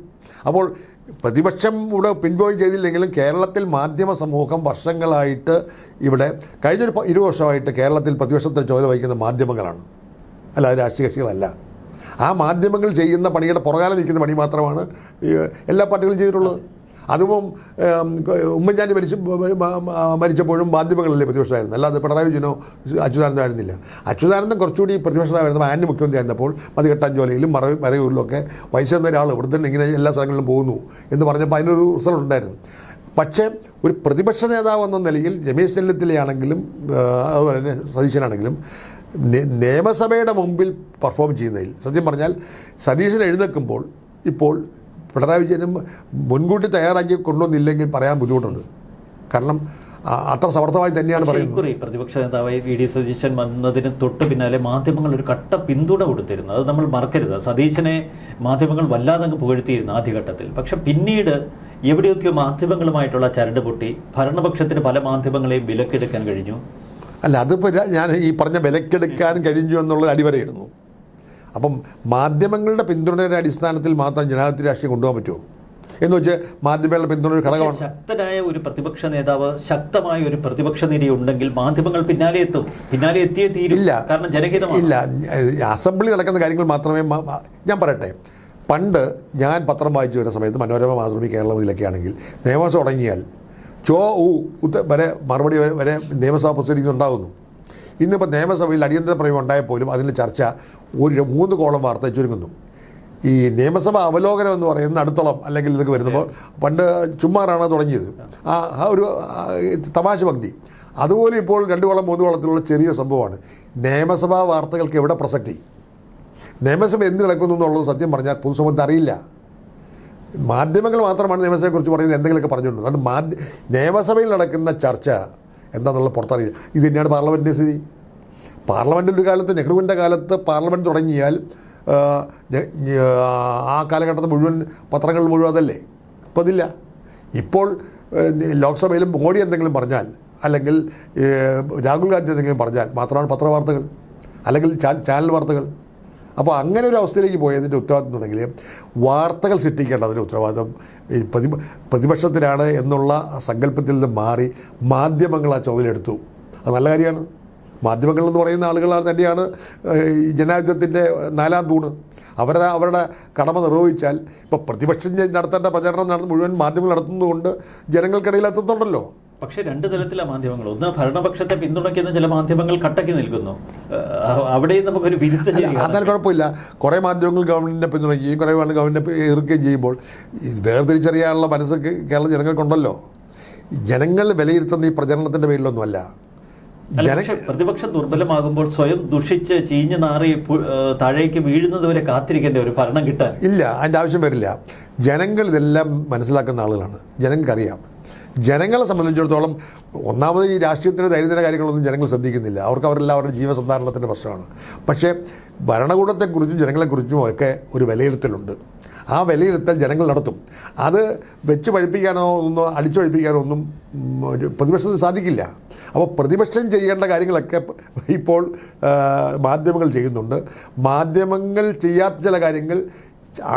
അപ്പോൾ പ്രതിപക്ഷം ഇവിടെ പിൻപോയി ചെയ്തില്ലെങ്കിലും കേരളത്തിൽ മാധ്യമ സമൂഹം വർഷങ്ങളായിട്ട് ഇവിടെ കഴിഞ്ഞൊരു 20 വർഷമായിട്ട് കേരളത്തിൽ പ്രതിപക്ഷത്തെ ചുമതല വഹിക്കുന്ന മാധ്യമങ്ങളാണ്, അല്ലാതെ രാഷ്ട്രീയ കക്ഷികളല്ല. ആ മാധ്യമങ്ങൾ ചെയ്യുന്ന പണിയുടെ പുറകാലം നിൽക്കുന്ന പണി മാത്രമാണ് എല്ലാ പാർട്ടികളും ചെയ്തിട്ടുള്ളത്. അതും ഉമ്മൻചാണ്ടി മരിച്ചപ്പോഴും മാധ്യമങ്ങളല്ലേ പ്രതിപക്ഷമായിരുന്നു, അല്ലാതെ പിണറായി വിജയനോ അച്യുതാനന്ദനോ ആയിരുന്നില്ല. അച്യുതാനന്ദൻ കുറച്ചുകൂടി പ്രതിപക്ഷമായിരുന്നു. ആന്റണി മുഖ്യമന്ത്രി ആയിരുന്നപ്പോൾ മതികെട്ടാഞ്ചോലയിലും മറയൂരിലൊക്കെ വയസ്സെന്ന ഒരാൾ ഇവിടെ തന്നെ ഇങ്ങനെ എല്ലാ സ്ഥലങ്ങളിലും പോകുന്നു എന്ന് പറഞ്ഞപ്പോൾ അതിനൊരു റിസൾട്ട് ഉണ്ടായിരുന്നു. പക്ഷേ ഒരു പ്രതിപക്ഷ നേതാവ് എന്ന നിലയിൽ രമേശ് ചെന്നിത്തലയാണെങ്കിലും അതുപോലെ തന്നെ സതീശനാണെങ്കിലും നിയമസഭയുടെ മുമ്പിൽ പെർഫോം ചെയ്യുന്നതിൽ സത്യം പറഞ്ഞാൽ സതീശൻ എഴുന്നേൽക്കുമ്പോൾ ഇപ്പോൾ പിണറായി വിജയനും മുൻകൂട്ടി തയ്യാറാക്കി കൊണ്ടുവന്നില്ലെങ്കിൽ പറയാൻ ബുദ്ധിമുട്ടുണ്ട്. കാരണം അത്ര സമർത്ഥമായി തന്നെയാണ് പറയുന്നത്. പ്രതിപക്ഷ നേതാവായി VD സതീശൻ വന്നതിന് തൊട്ട് പിന്നാലെ മാധ്യമങ്ങൾ ഒരു കട്ട പിന്തുണ കൊടുത്തിരുന്നു, അത് നമ്മൾ മറക്കരുത്. സതീശനെ മാധ്യമങ്ങൾ വല്ലാതെ അങ്ങ് പുകഴ്ത്തിയിരുന്നു ആദ്യഘട്ടത്തിൽ. പക്ഷെ പിന്നീട് എവിടെയൊക്കെയോ മാധ്യമങ്ങളുമായിട്ടുള്ള ചരട് പൊട്ടി ഭരണപക്ഷത്തിന് പല മാധ്യമങ്ങളെയും വിലക്കെടുക്കാൻ കഴിഞ്ഞു. അല്ല, അതിപ്പോൾ ഞാൻ ഈ പറഞ്ഞ വിലക്കെടുക്കാൻ കഴിഞ്ഞു എന്നുള്ളത് അടിവരയിടുന്നു. അപ്പം മാധ്യമങ്ങളുടെ പിന്തുണയുടെ അടിസ്ഥാനത്തിൽ മാത്രം ജനാധിപത്യ രാഷ്ട്രീയം കൊണ്ടുപോകാൻ പറ്റുമോ എന്ന് വെച്ചാൽ മാധ്യമങ്ങളുടെ പിന്തുണ ഒരു ഘടകമാണ്. ശക്തനായ ഒരു പ്രതിപക്ഷ നേതാവ്, ശക്തമായ ഒരു പ്രതിപക്ഷ നിര ഉണ്ടെങ്കിൽ മാധ്യമങ്ങൾ പിന്നാലെ എത്തും, പിന്നാലെ എത്തിയേ തീരില്ല. കാരണം ജനഹിതമാണ്. ഇല്ല, അസംബ്ലി നടക്കുന്ന കാര്യങ്ങൾ മാത്രമേ ഞാൻ പറയട്ടെ. പണ്ട് ഞാൻ പത്രം വായിച്ചു വരുന്ന സമയത്ത് മനോരമ, മാതൃഭൂമി, കേരളം ഇതിലൊക്കെ ആണെങ്കിൽ നിയമസഭ തുടങ്ങിയാൽ വരെ മറുപടി വരെ നിയമസഭാ പ്രസിഡീസ് ഉണ്ടാകുന്നു. ഇന്നിപ്പോൾ നിയമസഭയിൽ അടിയന്തര പ്രമേയം ഉണ്ടായപ്പോലും അതിൻ്റെ ചർച്ച 3 കോളം വാർത്ത ചുരുങ്ങുന്നു. ഈ നിയമസഭ അവലോകനം എന്ന് പറയുന്ന അടുത്തോളം അല്ലെങ്കിൽ ഇതൊക്കെ വരുന്നപ്പോൾ പണ്ട് ചുമ്മാറാണ് തുടങ്ങിയത്, ഒരു തമാശ പങ്ക്തി. അതുപോലെ ഇപ്പോൾ 2 കോളം 3 കോളത്തിലുള്ള ചെറിയ സംഭവമാണ്. നിയമസഭാ വാർത്തകൾക്ക് എവിടെ പ്രസക്തി? നിയമസഭ എന്ത് നടക്കുന്നു എന്നുള്ളത് സത്യം പറഞ്ഞാൽ പൊതുസമൂഹത്തിന് അറിയില്ല. മാധ്യമങ്ങൾ മാത്രമാണ് നിയമസഭയെക്കുറിച്ച് പറയുന്നത്, എന്തെങ്കിലുമൊക്കെ പറഞ്ഞുകൊണ്ട്. അതുകൊണ്ട് നിയമസഭയിൽ നടക്കുന്ന ചർച്ച എന്താണെന്നുള്ള പുറത്തറിയില്ല. ഇത് തന്നെയാണ് പാർലമെൻറ്റിൻ്റെ സ്ഥിതി. പാർലമെൻറ്റിൻ്റെ ഒരു കാലത്ത്, നെഹ്റുവിൻ്റെ കാലത്ത് പാർലമെൻറ്റ് തുടങ്ങിയാൽ ആ കാലഘട്ടത്തിൽ മുഴുവൻ പത്രങ്ങൾ മുഴുവൻ അതല്ലേ. ഇപ്പോൾ അതില്ല. ഇപ്പോൾ ലോക്സഭയിലും മോഡി എന്തെങ്കിലും പറഞ്ഞാൽ അല്ലെങ്കിൽ രാഹുൽ ഗാന്ധി എന്തെങ്കിലും പറഞ്ഞാൽ മാത്രമാണ് പത്രവാർത്തകൾ അല്ലെങ്കിൽ ചാനൽ വാർത്തകൾ. അപ്പോൾ അങ്ങനെ ഒരു അവസ്ഥയിലേക്ക് പോയതിൻ്റെ ഉത്തരവാദിത്വം ഉണ്ടെങ്കിൽ വാർത്തകൾ സൃഷ്ടിക്കേണ്ടതിൻ്റെ ഉത്തരവാദിത്വം പ്രതിപക്ഷത്തിനാണ് എന്നുള്ള സങ്കല്പത്തിൽ നിന്ന് മാറി മാധ്യമങ്ങൾ ആ ചുമതലയെടുത്തു. അത് നല്ല കാര്യമാണ്. മാധ്യമങ്ങൾ എന്ന് പറയുന്ന ആളുകൾ തന്നെയാണ് ജനാധിപത്യത്തിൻ്റെ 4ാം തൂണ്. അവരുടെ കടമ നിർവഹിച്ചാൽ ഇപ്പോൾ പ്രതിപക്ഷം നടത്തേണ്ട പ്രചരണം മുഴുവൻ മാധ്യമങ്ങൾ നടത്തുന്നതുകൊണ്ട് ജനങ്ങൾക്കിടയിൽ എത്തുന്നുണ്ടല്ലോ. പക്ഷേ 2 തലത്തിലാണ് മാധ്യമങ്ങൾ. ഒന്ന്, ഭരണപക്ഷത്തെ പിന്തുണയ്ക്കുന്ന ചില മാധ്യമങ്ങൾ കട്ടയ്ക്ക് നിൽക്കുന്നു, അവിടെയും നമുക്കൊരു വിരുദ്ധ. അതായത് കുഴപ്പമില്ല, കുറേ മാധ്യമങ്ങൾ ഗവൺമെൻറ്റിനെ പിന്തുണയ്ക്കുകയും കുറേ ഗവൺമെൻറ്റിനെ എതിർക്കുകയും ചെയ്യുമ്പോൾ വേർതിരിച്ചറിയാനുള്ള മനസ്സ് കേരള ജനങ്ങൾക്കുണ്ടല്ലോ. ജനങ്ങൾ വിലയിരുത്തുന്ന ഈ പ്രചരണത്തിൻ്റെ പേരിലൊന്നുമല്ല. പ്രതിപക്ഷം ദുർബലമാകുമ്പോൾ സ്വയം ദുഷിച്ച് ചീഞ്ഞു നാറി താഴേക്ക് വീഴുന്നതുവരെ കാത്തിരിക്കേണ്ട ഒരു ഭരണം കിട്ടാൻ ഇല്ല, അതിൻ്റെ ആവശ്യം വരില്ല. ജനങ്ങൾ ഇതെല്ലാം മനസ്സിലാക്കുന്ന ആളുകളാണ്, ജനങ്ങൾക്കറിയാം. ജനങ്ങളെ സംബന്ധിച്ചിടത്തോളം ഒന്നാമത് ഈ രാഷ്ട്രീയത്തിൻ്റെ ദൈനംദിന കാര്യങ്ങളൊന്നും ജനങ്ങൾ ശ്രദ്ധിക്കുന്നില്ല. അവരെല്ലാം അവരുടെ ജീവസന്ധാരണത്തിൻ്റെ പ്രശ്നമാണ്. പക്ഷേ ഭരണകൂടത്തെക്കുറിച്ചും ജനങ്ങളെക്കുറിച്ചും ഒക്കെ ഒരു വിലയിരുത്തലുണ്ട്. ആ വിലയിരുത്തൽ ജനങ്ങൾ നടത്തും. അത് വെച്ച് പഴിപ്പിക്കാനോ ഒന്നും അടിച്ചു പഴിപ്പിക്കാനോ ഒന്നും പ്രതിപക്ഷത്തിന് സാധിക്കില്ല. അപ്പോൾ പ്രതിപക്ഷം ചെയ്യേണ്ട കാര്യങ്ങളൊക്കെ ഇപ്പോൾ മാധ്യമങ്ങൾ ചെയ്യുന്നുണ്ട്. മാധ്യമങ്ങൾ ചെയ്യാത്ത ചില കാര്യങ്ങൾ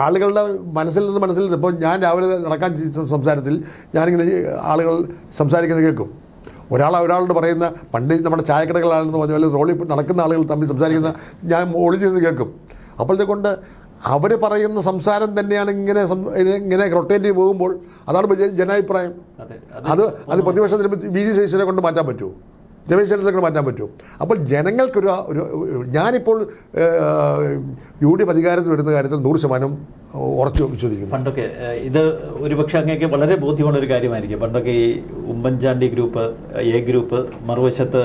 ആളുകളുടെ മനസ്സിൽ നിന്ന് ഇപ്പോൾ ഞാൻ രാവിലെ നടക്കാൻ സംസാരത്തിൽ ഞാനിങ്ങനെ ആളുകൾ സംസാരിക്കുന്നത് കേൾക്കും. ഒരാളോട് പറയുന്ന, പണ്ട് നമ്മുടെ ചായക്കടകളാണെന്ന് പറഞ്ഞ പോലെ റോഡിൽ നടക്കുന്ന ആളുകൾ തമ്മിൽ സംസാരിക്കുന്ന ഞാൻ ഒളിഞ്ഞിരുന്ന് കേൾക്കും. അപ്പോഴത്തേക്കൊണ്ട് അവർ പറയുന്ന സംസാരം തന്നെയാണ് ഇങ്ങനെ റൊട്ടേറ്റ് ചെയ്ത് പോകുമ്പോൾ അതാണ് ജനാഭിപ്രായം. അത് പ്രതിപക്ഷത്തിന് VD സതീശനെ കൊണ്ട് മാറ്റാൻ പറ്റുമോ? രമേശ് ചെന്നിത്തലയെ മാറ്റാൻ പറ്റുമോ? അപ്പോൾ ജനങ്ങൾക്കൊരു ഞാനിപ്പോൾ UDF അധികാരത്തിൽ വരുന്ന കാര്യത്തിൽ 100% ഉറച്ചു വിശ്വസിക്കുന്നു. പണ്ടൊക്കെ ഇത് ഒരുപക്ഷെ അങ്ങേക്ക് വളരെ ബോധ്യമുള്ളൊരു കാര്യമായിരിക്കും. പണ്ടൊക്കെ ഈ ഉമ്മൻചാണ്ടി ഗ്രൂപ്പ്, A ഗ്രൂപ്പ്, മറുവശത്ത്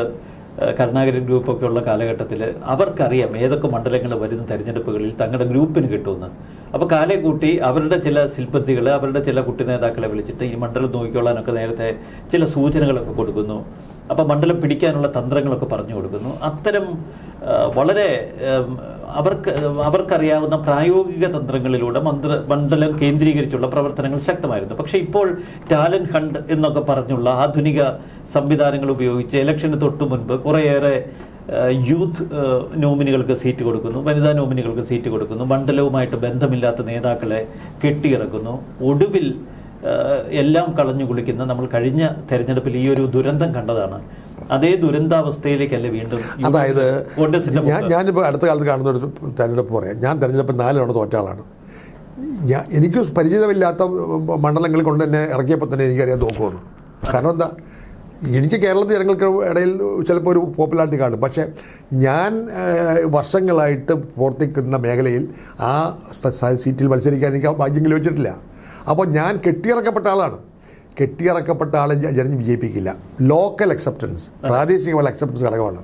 കരുണാകരൻ ഗ്രൂപ്പൊക്കെ ഉള്ള കാലഘട്ടത്തിൽ അവർക്കറിയാം ഏതൊക്കെ മണ്ഡലങ്ങൾ വരുന്ന തെരഞ്ഞെടുപ്പുകളിൽ തങ്ങളുടെ ഗ്രൂപ്പിന് കിട്ടുമെന്ന്. അപ്പോൾ കാലേ കൂട്ടി അവരുടെ ചില ശില്പത്തികൾ, അവരുടെ ചില കുട്ടി നേതാക്കളെ വിളിച്ചിട്ട് ഈ മണ്ഡലം നോക്കിക്കൊള്ളാനൊക്കെ നേരത്തെ ചില സൂചനകളൊക്കെ കൊടുക്കുന്നു. അപ്പോൾ മണ്ഡലം പിടിക്കാനുള്ള തന്ത്രങ്ങളൊക്കെ പറഞ്ഞു കൊടുക്കുന്നു. അത്തരം വളരെ അവർക്കറിയാവുന്ന പ്രായോഗിക തന്ത്രങ്ങളിലൂടെ മണ്ഡലം കേന്ദ്രീകരിച്ചുള്ള പ്രവർത്തനങ്ങൾ ശക്തമായിരുന്നു. പക്ഷേ ഇപ്പോൾ ടാലന്റ് ഹണ്ട് എന്നൊക്കെ പറഞ്ഞുള്ള ആധുനിക സംവിധാനങ്ങൾ ഉപയോഗിച്ച് ഇലക്ഷന് തൊട്ട് മുൻപ് കുറേയേറെ യൂത്ത് നോമിനികൾക്ക് സീറ്റ് കൊടുക്കുന്നു, വനിതാ നോമിനികൾക്ക് സീറ്റ് കൊടുക്കുന്നു, മണ്ഡലവുമായിട്ട് ബന്ധമില്ലാത്ത നേതാക്കളെ കെട്ടിയിറക്കുന്നു. ഒടുവിൽ എല്ലാം കളഞ്ഞു കുളിക്കുന്ന നമ്മൾ കഴിഞ്ഞ തെരഞ്ഞെടുപ്പിൽ ഈ ഒരു ദുരന്തം കണ്ടതാണ്. അതേ ദുരന്താവസ്ഥയിലേക്കല്ലേ വീണ്ടും? അതായത് ഞാനിപ്പോൾ അടുത്ത കാലത്ത് കാണുന്ന ഒരു തെരഞ്ഞെടുപ്പ് പറയാം. ഞാൻ തെരഞ്ഞെടുപ്പ് 4 തവണ തോറ്റ ആളാണ്. എനിക്ക് പരിചിതമില്ലാത്ത മണ്ഡലങ്ങളിൽ കൊണ്ട് തന്നെ ഇറക്കിയപ്പോൾ തന്നെ എനിക്കറിയാൻ തോക്കുള്ളൂ. കാരണം എന്താ, എനിക്ക് കേരളത്തിൽ ജനങ്ങൾക്ക് ഇടയിൽ ചിലപ്പോൾ ഒരു പോപ്പുലാരിറ്റി കാണും. പക്ഷേ ഞാൻ വർഷങ്ങളായിട്ട് പ്രവർത്തിക്കുന്ന മേഖലയിൽ ആ സീറ്റിൽ മത്സരിക്കാൻ എനിക്ക് ഭാഗ്യം ലഭിച്ചിട്ടില്ല. അപ്പോൾ ഞാൻ കെട്ടിയിറക്കപ്പെട്ട ആളാണ്. കെട്ടിയിറക്കപ്പെട്ട ആളെ ജനം വിജയിപ്പിക്കില്ല. ലോക്കൽ അക്സെപ്റ്റൻസ്, പ്രാദേശികമായ അക്സെപ്റ്റൻസ് ഘടകമാണ്.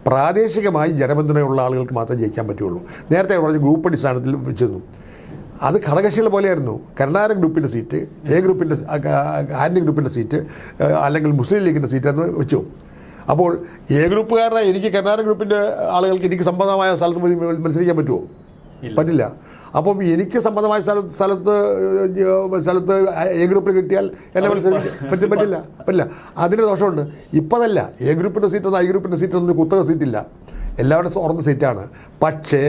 പ്രാദേശികമായി ജനപിന്തുണയുള്ള ആളുകൾക്ക് മാത്രമേ ജയിക്കാൻ പറ്റുള്ളൂ. നേരത്തെ പറഞ്ഞ ഗ്രൂപ്പ് അടിസ്ഥാനത്തിൽ വെച്ചിരുന്നു. അത് ഘടകകക്ഷികൾ പോലെയായിരുന്നു. കരുണാകരൻ ഗ്രൂപ്പിൻ്റെ സീറ്റ്, എ ഗ്രൂപ്പിൻ്റെ ആന്റണി ഗ്രൂപ്പിൻ്റെ സീറ്റ്, അല്ലെങ്കിൽ മുസ്ലിം ലീഗിൻ്റെ സീറ്റ് എന്ന് വെച്ചു. അപ്പോൾ എ ഗ്രൂപ്പുകാരനെ എനിക്ക് കരുണാകരൻ ഗ്രൂപ്പിൻ്റെ ആളുകൾക്ക് എനിക്ക് സമ്മതമായ സ്ഥലത്ത് മത്സരിക്കാൻ പറ്റുമോ? പറ്റില്ല. അപ്പം എനിക്ക് സമ്മതമായ സ്ഥലത്ത് എ ഗ്രൂപ്പിൽ കിട്ടിയാൽ എന്നെ മത്സരിക്കാൻ പറ്റില്ല. അതിന് ദോഷമുണ്ട്. ഇപ്പം അതല്ല, എ ഗ്രൂപ്പിൻ്റെ സീറ്റൊന്നും ഐ ഗ്രൂപ്പിൻ്റെ സീറ്റൊന്നും കുത്തക സീറ്റില്ല, എല്ലാവരും ഉറന്ന സീറ്റാണ്. പക്ഷേ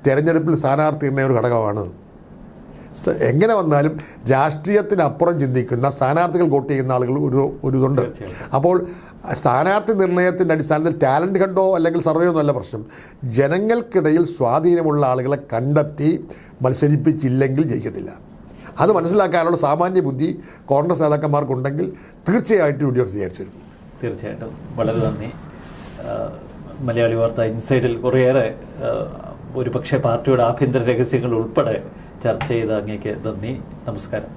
തെരഞ്ഞെടുപ്പിൽ സ്ഥാനാർത്ഥി എന്ന ഒരു ഘടകമാണ്. എങ്ങനെ വന്നാലും രാഷ്ട്രീയത്തിനപ്പുറം ചിന്തിക്കുന്ന സ്ഥാനാർത്ഥികൾ വോട്ട് ചെയ്യുന്ന ആളുകൾ ഇതുണ്ട്. അപ്പോൾ സ്ഥാനാർത്ഥി നിർണയത്തിൻ്റെ അടിസ്ഥാനത്തിൽ ടാലൻറ്റ് കണ്ടോ അല്ലെങ്കിൽ സർവേയോ എന്നല്ല പ്രശ്നം. ജനങ്ങൾക്കിടയിൽ സ്വാധീനമുള്ള ആളുകളെ കണ്ടെത്തി മത്സരിപ്പിച്ചില്ലെങ്കിൽ ജയിക്കത്തില്ല. അത് മനസ്സിലാക്കാനുള്ള സാമാന്യ ബുദ്ധി കോൺഗ്രസ് നേതാക്കന്മാർക്കുണ്ടെങ്കിൽ തീർച്ചയായിട്ടും UDF വിചാരിച്ചിരുന്നു. തീർച്ചയായിട്ടും വളരെ നന്ദി. മലയാളി വാർത്ത ഇൻസൈഡിൽ കുറേയേറെ ഒരുപക്ഷെ പാർട്ടിയുടെ ആഭ്യന്തര രഹസ്യങ്ങൾ ഉൾപ്പെടെ ചർച്ച ചെയ്ത അങ്ങേക്ക് നന്ദി. നമസ്കാരം.